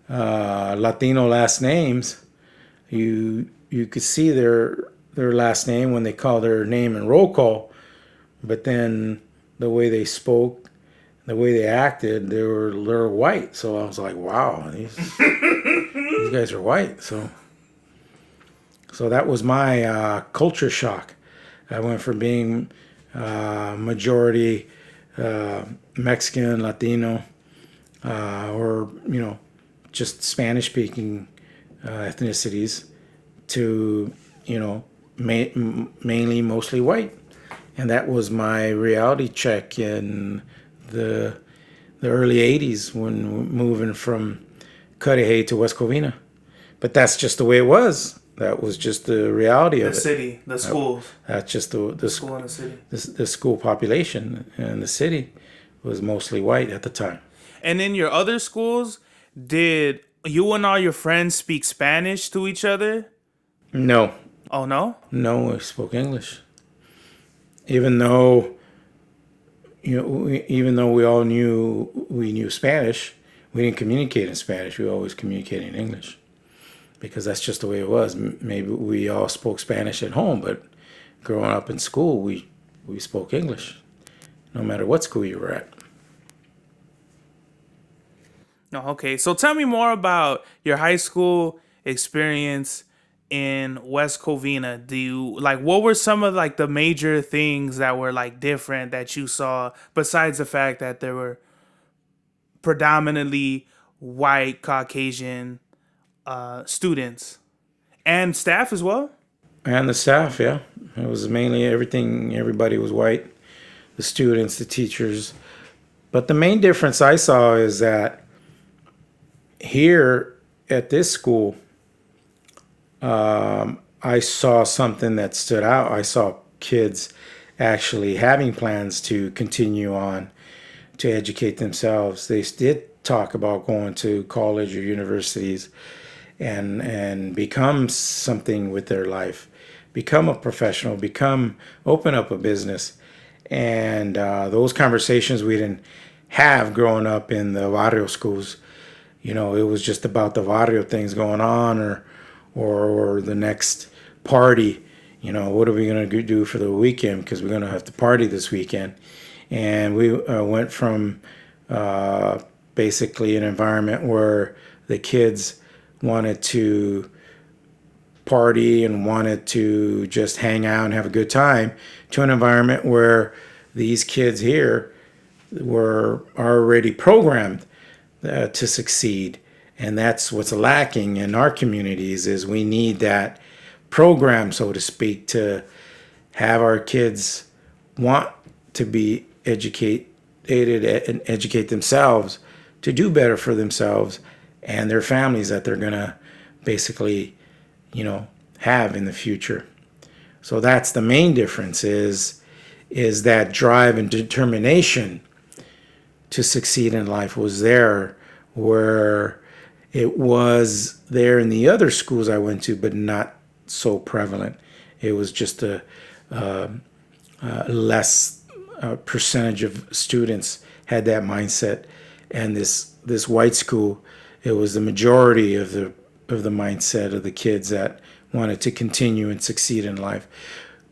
Latino last names, you could see their last name when they call their name in roll call, but then the way they spoke, the way they acted, they're white. So I was like, wow, these guys are white. So that was my culture shock. I went from being majority Mexican, Latino, or just Spanish-speaking ethnicities, to mainly mostly white, and that was my reality check in the early '80s when moving from Cudahy to West Covina. But that's just the way it was. That was just the reality of it. The city, the schools. That's just the school in the city. The school population in the city was mostly white at the time. And in your other schools, did you and all your friends speak Spanish to each other? No. Oh, no? No, we spoke English. Even though we all knew Spanish, we didn't communicate in Spanish. We always communicated in English, because that's just the way it was. Maybe we all spoke Spanish at home, but growing up in school, we spoke English, no matter what school you were at. Oh, okay. So tell me more about your high school experience in West Covina. What were some of the major things that were different that you saw, besides the fact that there were predominantly white Caucasian students and staff as well? And the staff, yeah. It was mainly everybody was white. The students, the teachers. But the main difference I saw is that here at this school, I saw something that stood out. I saw kids actually having plans to continue on to educate themselves. They did talk about going to college or universities and become something with their life, become a professional, open up a business. And those conversations we didn't have growing up in the barrio schools. It was just about the barrio things going on, or the next party. What are we going to do for the weekend, because we're going to have to party this weekend. And we went from basically an environment where the kids wanted to party and wanted to just hang out and have a good time to an environment where these kids here were already programmed to succeed. And that's what's lacking in our communities is we need that program, so to speak, to have our kids want to be educated and educate themselves to do better for themselves and their families that they're going to basically, have in the future. So that's the main difference is that drive and determination to succeed in life was there where it was there in the other schools I went to, but not so prevalent. It was just a less percentage of students had that mindset, and this white school, it was the majority of the mindset of the kids that wanted to continue and succeed in life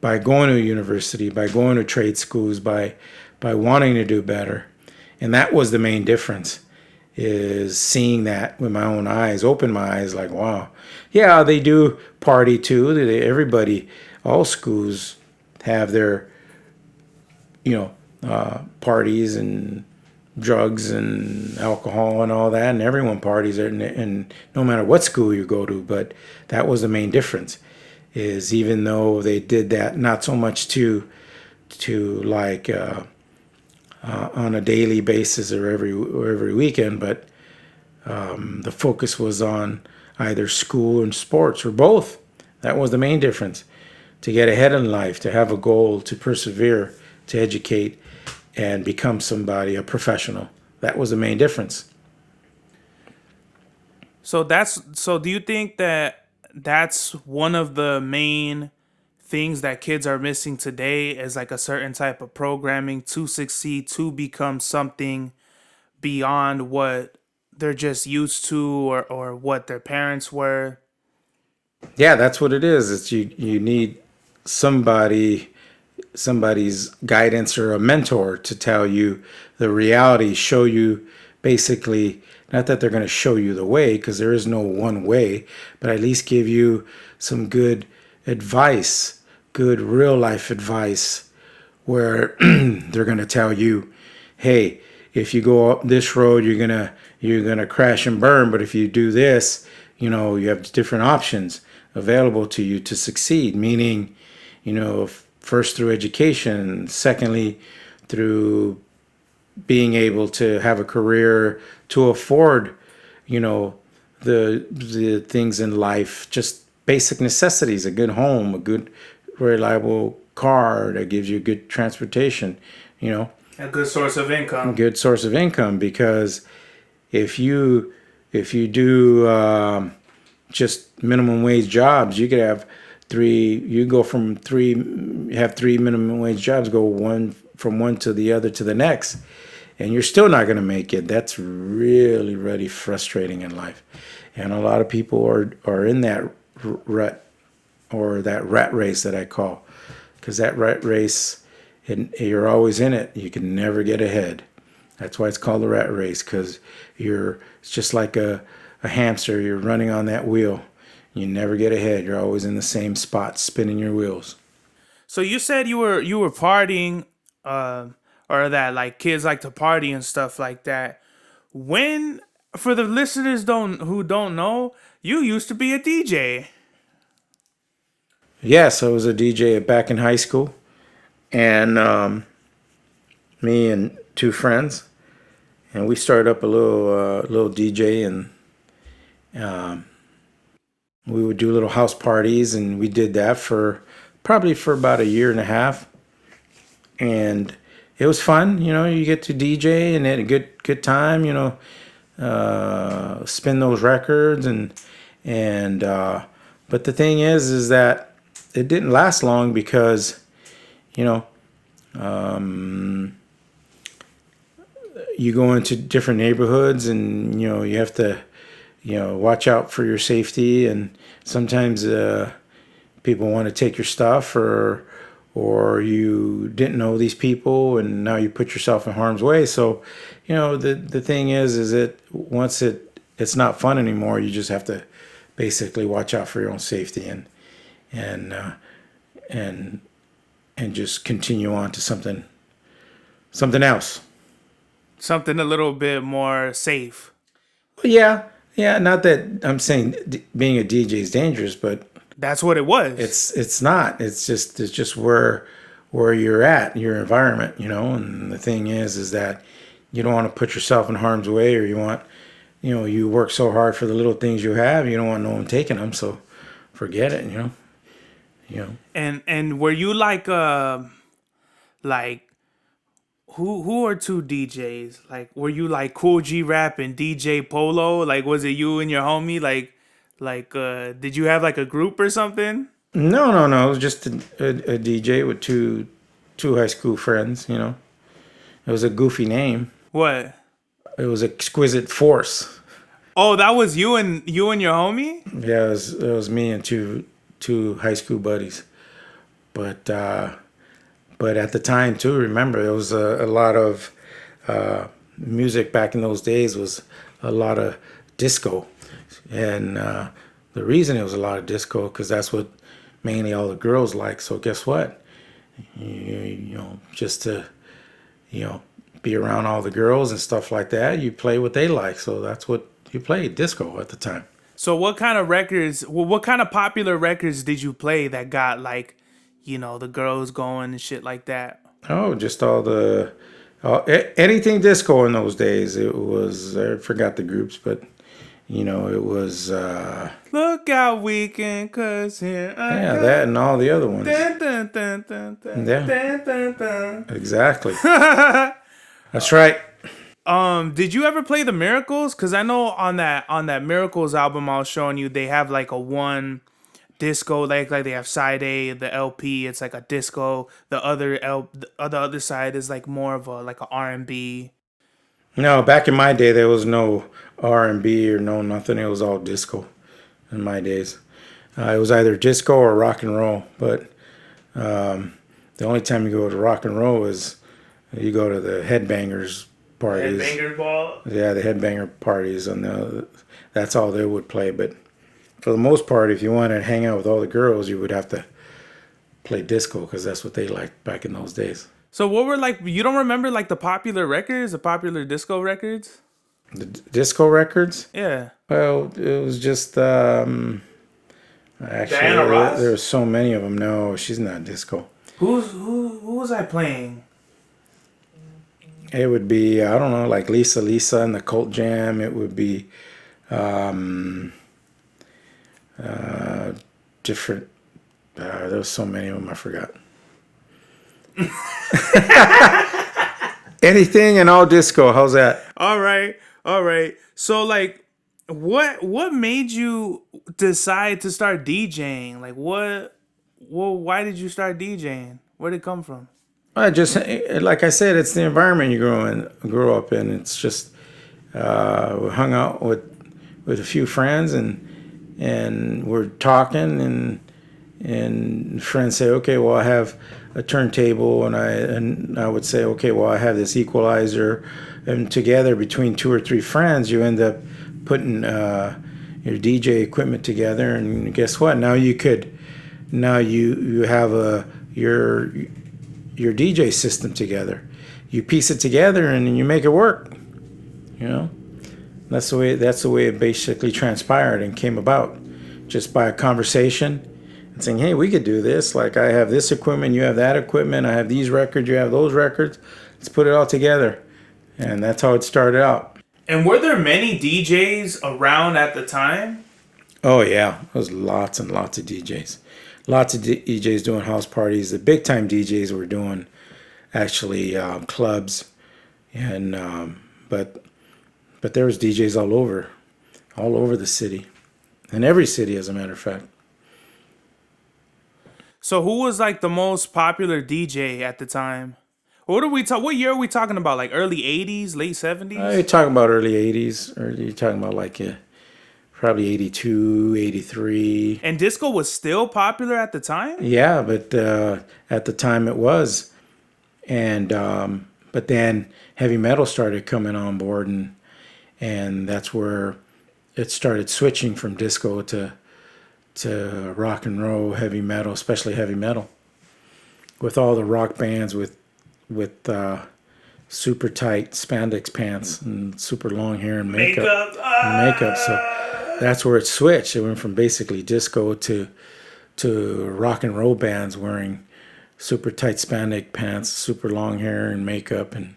by going to university, by going to trade schools, by wanting to do better. And that was the main difference, is seeing that with my own eyes, open my eyes, like, wow, yeah, they do party too. Everybody, all schools have their, parties and drugs and alcohol and all that, and everyone parties, and no matter what school you go to. But that was the main difference, is even though they did that, not so much to like on a daily basis or every weekend, but the focus was on either school and sports or both. That was the main difference. To get ahead in life, to have a goal, to persevere, to educate, and become somebody, a professional. That was the main difference. So do you think that that's one of the main things that kids are missing today, is like a certain type of programming to succeed, to become something beyond what they're just used to, or what their parents were? Yeah, that's what it is. It's you need somebody's guidance or a mentor to tell you the reality, show you basically, not that they're going to show you the way, because there is no one way, but at least give you some good advice, good real life advice, where they're going to tell you, hey, if you go up this road, you're gonna crash and burn, but if you do this, you have different options available to you to succeed. Meaning, first through education, secondly through being able to have a career to afford, the things in life, just basic necessities, a good home, a good reliable car that gives you good transportation, A good source of income. good source of income. Because if you do just minimum wage jobs, you could have have three minimum wage jobs, go from one to the other to the next, and you're still not going to make it. That's really, really frustrating in life. And a lot of people are in that rut, or that rat race that I call, because that rat race, and you're always in it. You can never get ahead. That's why it's called the rat race, because it's just like a hamster. You're running on that wheel. You never get ahead. You're always in the same spot, spinning your wheels. So you said you were partying, or that like kids like to party and stuff like that. When, for the listeners who don't know, you used to be a DJ. Yes, I was a DJ back in high school, and me and two friends, and we started up a little DJ, and we would do little house parties, and we did that for about a year and a half, and it was fun. You get to DJ and had a good time. Spin those records, and but the thing is that it didn't last long, because you go into different neighborhoods, and you have to watch out for your safety, and sometimes people want to take your stuff, or you didn't know these people and now you put yourself in harm's way. So, the thing is that once it's not fun anymore, you just have to basically watch out for your own safety and and and just continue on to something else. Something a little bit more safe. Yeah, not that I'm saying being a DJ is dangerous, but That's what it was. it's not. It's just where you're at, your environment, And the thing is that you don't want to put yourself in harm's way, or you work so hard for the little things you have, you don't want no one taking them. So forget it, And were you like who are two DJs? Like, were you like Cool G Rap and DJ Polo? Like, was it you and your homie? Did you have like a group or something? No. It was just a DJ with two high school friends. It was a goofy name. What? It was Exquisite Force. Oh, that was you and your homie? Yeah, it was me and two high school buddies. But at the time too, remember, there was a lot of music back in those days, was a lot of disco, and the reason it was a lot of disco because that's what mainly all the girls like. So guess what? Just to be around all the girls and stuff like that, you play what they like. So that's what you played, disco at the time. So what kind of records? What kind of popular records did you play that got like, the girls going and shit like that? Oh, just anything disco in those days. It was, I forgot the groups, but it was Look Out Weekend, cause here I yeah, go. that and all the other ones. Dun, dun, dun, dun, dun, Yeah. dun, dun, dun. Exactly. That's right. Did you ever play the Miracles? Cause I know on that Miracles album I was showing you, they have like a one disco, like they have side A, the LP, it's like a disco. The other side is like more of a R&B. No, back in my day, there was no R&B or no nothing. It was all disco in my days. It was either disco or rock and roll. But the only time you go to rock and roll is you go to the headbangers parties. Headbanger ball? Yeah, the headbanger parties. And that's all they would play. But for the most part, if you wanted to hang out with all the girls, you would have to play disco because that's what they liked back in those days. So what were you don't remember like the popular records, the popular disco records? The disco records? Yeah. Well, it was just actually Diana Ross? There were so many of them. No, she's not disco. Who was I playing? It would be, I don't know, like Lisa and the Cult Jam. It would be different. There was so many of them, I forgot. Anything and all disco. How's that? All right. So like, what made you decide to start DJing? Like why did you start DJing? Where did it come from? I just, like I said, it's the environment you grow up in. It's just we hung out with a few friends and we're talking and friends say, okay, well, I have a turntable, and I would say, okay, well, I have this equalizer, and together between two or three friends, you end up putting your DJ equipment together, and guess what? Now you have your DJ system together. You piece it together and you make it work. That's the way it basically transpired and came about, just by a conversation. Saying, hey, we could do this. Like, I have this equipment, you have that equipment, I have these records, you have those records. Let's put it all together. And that's how it started out. And were there many DJs around at the time? Oh, yeah. There was lots and lots of DJs. Lots of DJs doing house parties. The big time DJs were doing actually clubs. And but there was DJs all over the city. In every city, as a matter of fact. So who was like the most popular DJ at the time? What year are we talking about? Like early 80s, late 70s? You're talking about early 80s, or you're talking about like probably 82, 83. And disco was still popular at the time? Yeah, but at the time it was. And but then heavy metal started coming on board, and that's where it started switching from disco to rock and roll, heavy metal, especially heavy metal. With all the rock bands with super tight spandex pants and super long hair and makeup. So that's where it switched. It went from basically disco to rock and roll bands wearing super tight spandex pants, super long hair and makeup, and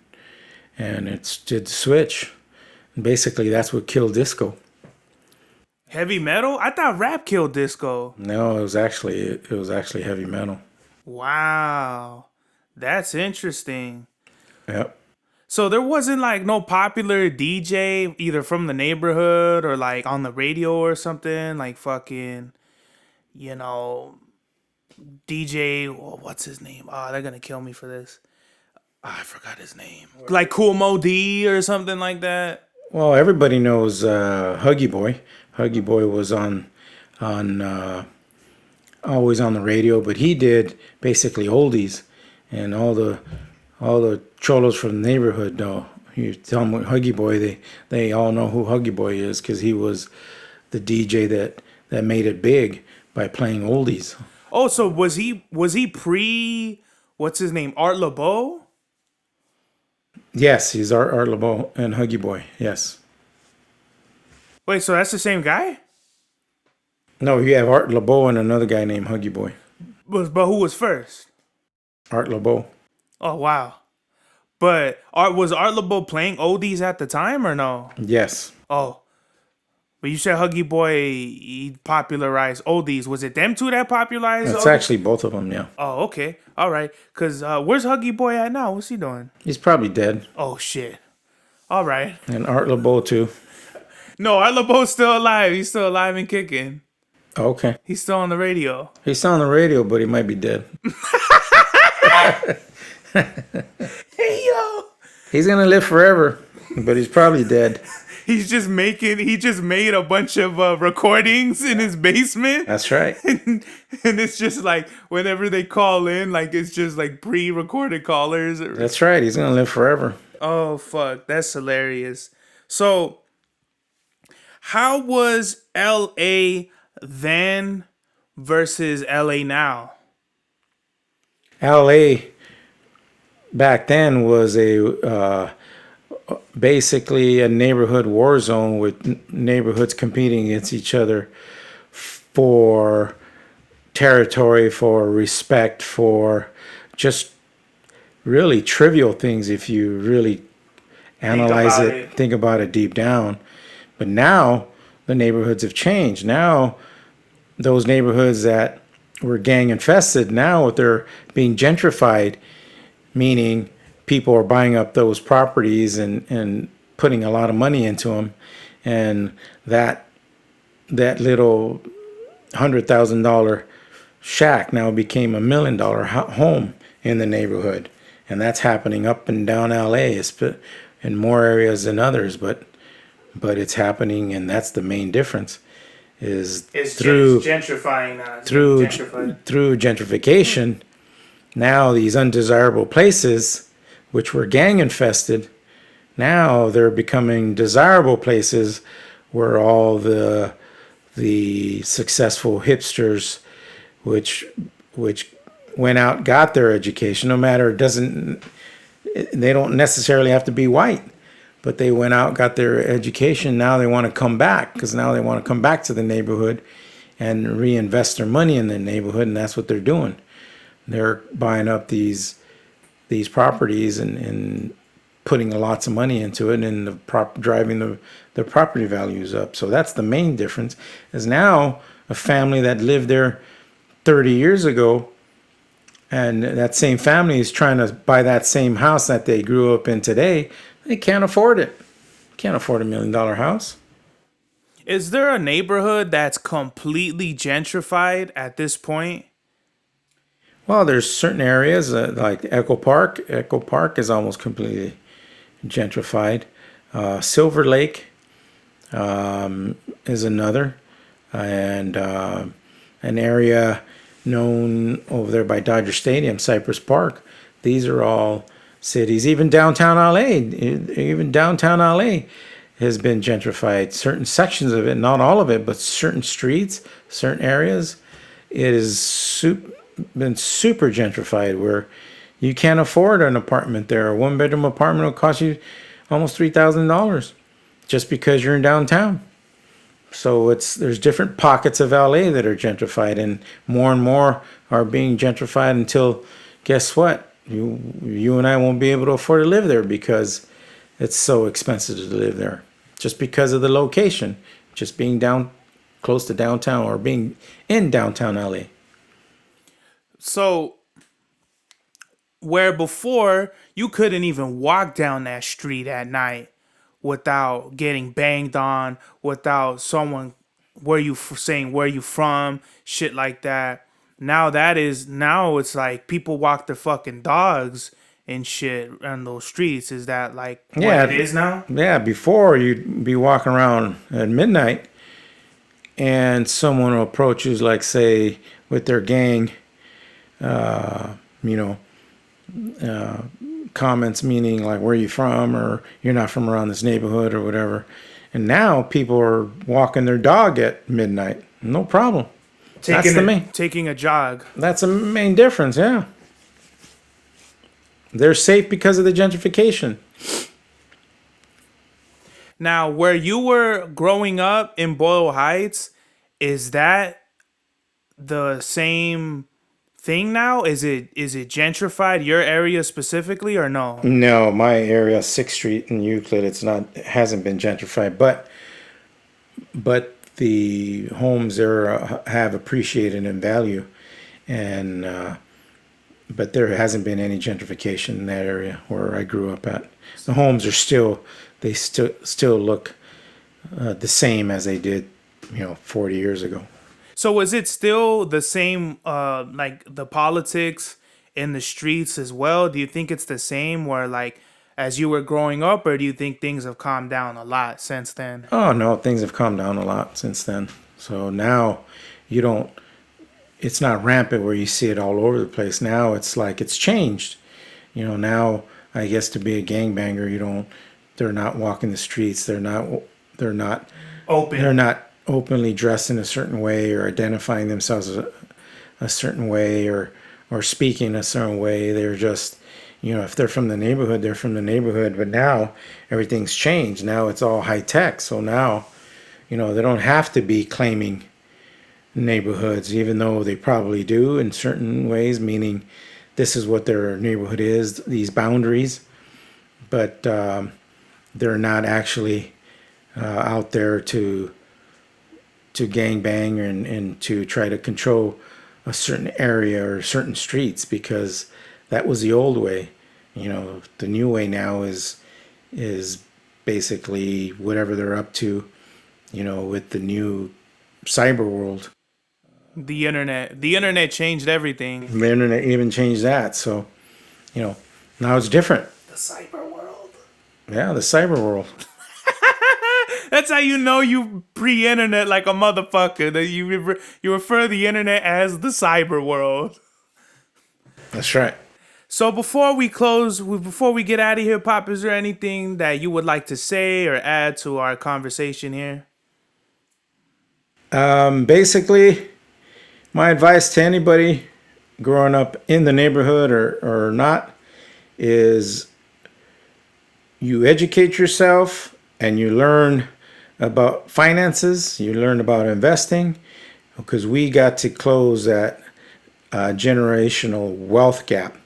it did switch. And basically, that's what killed disco. Heavy metal? I thought rap killed disco. No, it was actually heavy metal. Wow, that's interesting. Yep. So there wasn't like no popular DJ either from the neighborhood or like on the radio or something like fucking, you know, DJ. What's his name? Oh, they're gonna kill me for this. Oh, I forgot his name. Like Cool Mo D or something like that. Well, everybody knows Huggy Boy. Huggy Boy was on always on the radio, but he did basically oldies, and all the cholos from the neighborhood know. You tell them what Huggy Boy, they all know who Huggy Boy is because he was the DJ that made it big by playing oldies. Oh, so was he pre what's his name? Art LeBeau? Yes, he's Art LeBeau and Huggy Boy. Yes. Wait, so that's the same guy? No, you have Art LeBeau and another guy named Huggy Boy. But who was first? Art LeBeau. Oh wow. But was Art LeBeau playing oldies at the time or no? Yes. Oh. But you said Huggy Boy he popularized oldies. Was it them two that popularized It's oldies? actually both of them, yeah. Oh, okay. All right. Because where's Huggy Boy at now? What's he doing? He's probably dead. Oh, shit. All right. And Art LeBeau, too. No, Art LeBeau's still alive. He's still alive and kicking. Okay. He's still on the radio. He's still on the radio, but he might be dead. Hey, yo. He's going to live forever, but he's probably dead. He just made a bunch of recordings in his basement. That's right. And it's just like whenever they call in, like it's just like pre-recorded callers. That's right. He's going to live forever. Oh, fuck. That's hilarious. So, how was LA then versus LA now? LA back then was basically a neighborhood war zone with neighborhoods competing against each other for territory, for respect, for just really trivial things if you really analyze it, think about it deep down. But now the neighborhoods have changed. Now those neighborhoods that were gang infested, now they're being gentrified, meaning people are buying up those properties and putting a lot of money into them, and that little $100,000 shack now became $1 million home in the neighborhood, and that's happening up and down LA. It's in more areas than others, but it's happening, and that's the main difference. Is through gentrifying now. Through gentrification. Now these undesirable places, which were gang infested, now they're becoming desirable places where all the successful hipsters, which went out, got their education, no matter, they don't necessarily have to be white, but they went out, got their education. Now they want to come back, because now they want to come back to the neighborhood and reinvest their money in the neighborhood, and that's what they're doing. They're buying up these properties and putting lots of money into it, and driving the property values up. So that's the main difference. Is now a family that lived there 30 years ago, and that same family is trying to buy that same house that they grew up in today. They can't afford it. Can't afford $1 million house. Is there a neighborhood that's completely gentrified at this point? Well, there's certain areas like Echo Park. Echo Park is almost completely gentrified. Silver Lake, is another, and an area known over there by Dodger Stadium, Cypress Park. These are all cities. Even downtown LA has been gentrified. Certain sections of it, not all of it, but certain streets, certain areas, it has been super gentrified where you can't afford an apartment there. A one-bedroom apartment will cost you almost $3,000 just because you're in downtown. So there's different pockets of LA that are gentrified, and more are being gentrified until, guess what? You and I won't be able to afford to live there because it's so expensive to live there. Just because of the location, just being down close to downtown or being in downtown LA. So where before you couldn't even walk down that street at night without getting banged on, without someone saying where you from, shit like that. Now it's like people walk their fucking dogs and shit on those streets. Is that like what it is now? Yeah, before you'd be walking around at midnight and someone will approach you, like say with their gang, comments meaning like where you from or you're not from around this neighborhood or whatever. And now people are walking their dog at midnight. No problem. Taking a jog. That's the main difference, yeah. They're safe because of the gentrification. Now, where you were growing up in Boyle Heights, is that the same thing now? Is it gentrified, your area specifically, or no? No, my area, 6th Street in Euclid, it hasn't been gentrified, but the homes there have appreciated in value, and but there hasn't been any gentrification in that area where I grew up at. The homes are still look the same as they did, 40 years ago. So is it still the same, like the politics in the streets as well? Do you think it's the same where like as you were growing up, or do you think things have calmed down a lot since then? Oh no, things have calmed down a lot since then. So now it's not rampant where you see it all over the place. Now it's like it's changed. Now I guess to be a gangbanger, they're not walking the streets. They're not Open. They're not openly dressed in a certain way or identifying themselves a certain way or speaking a certain way. They're just, if they're from the neighborhood, they're from the neighborhood. But now everything's changed. Now it's all high tech. So now, they don't have to be claiming neighborhoods, even though they probably do in certain ways, meaning this is what their neighborhood is, these boundaries. But they're not actually out there to gangbang and to try to control a certain area or certain streets, because that was the old way. The new way now is basically whatever they're up to, with the new cyber world. The internet changed everything. The internet even changed that. So, now it's different. The cyber world. Yeah, the cyber world. That's how you pre-internet like a motherfucker. That you refer to the internet as the cyber world. That's right. So before we get out of here, Pop, is there anything that you would like to say or add to our conversation here? Basically, my advice to anybody growing up in the neighborhood or not is you educate yourself and you learn about finances, you learn about investing, because we got to close that generational wealth gap,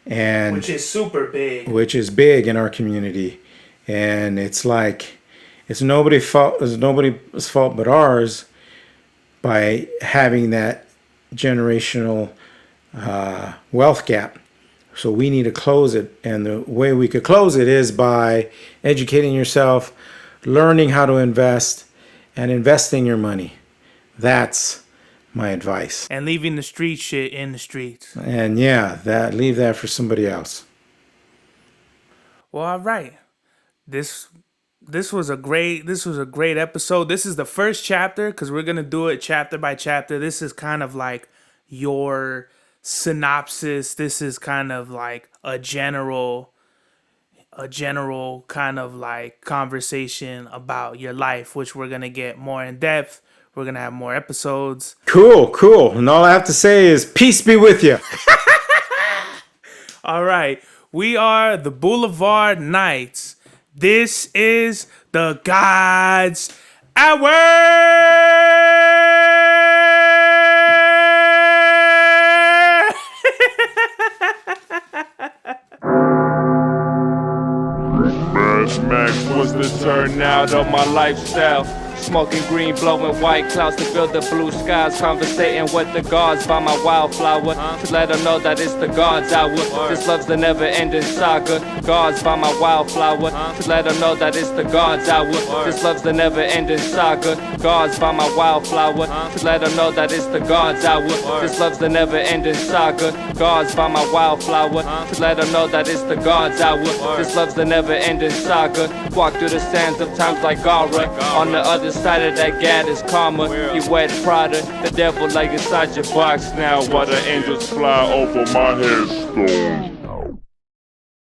and which is super big. Which is big in our community, and it's like it's nobody's fault but ours by having that generational wealth gap. So we need to close it, and the way we could close it is by educating yourself, learning how to invest, and investing your money. That's my advice. And leaving the street shit in the streets. And yeah, leave that for somebody else. Well, all right. This this was a great episode. This is the first chapter because we're gonna do it chapter by chapter. This is kind of like your synopsis. This is kind of like a general kind of like conversation about your life, which we're gonna get more in depth. We're gonna have more episodes. Cool. And all I have to say is peace be with you. All right, we are the Boulevard Knights. This is the God's Hour. Mad Max was the turnout of my lifestyle. Smoking green, blowing white clouds to build the blue skies. Conversating with the gods by my wildflower to let them know that it's the God's hour. This love's the never-ending saga. Gods by my wildflower to let them know that it's the God's hour. This love's the never-ending saga. Gods by my wildflower to let them know that it's the God's hour. This love's the never-ending saga. Gods by my wildflower to let them know that it's the God's hour. This love's the never-ending saga. Walk through the sands of times like Gara. On the other side of that gad is karma. He wet Prada, the devil like inside your box now. While the angels fly over my headstone.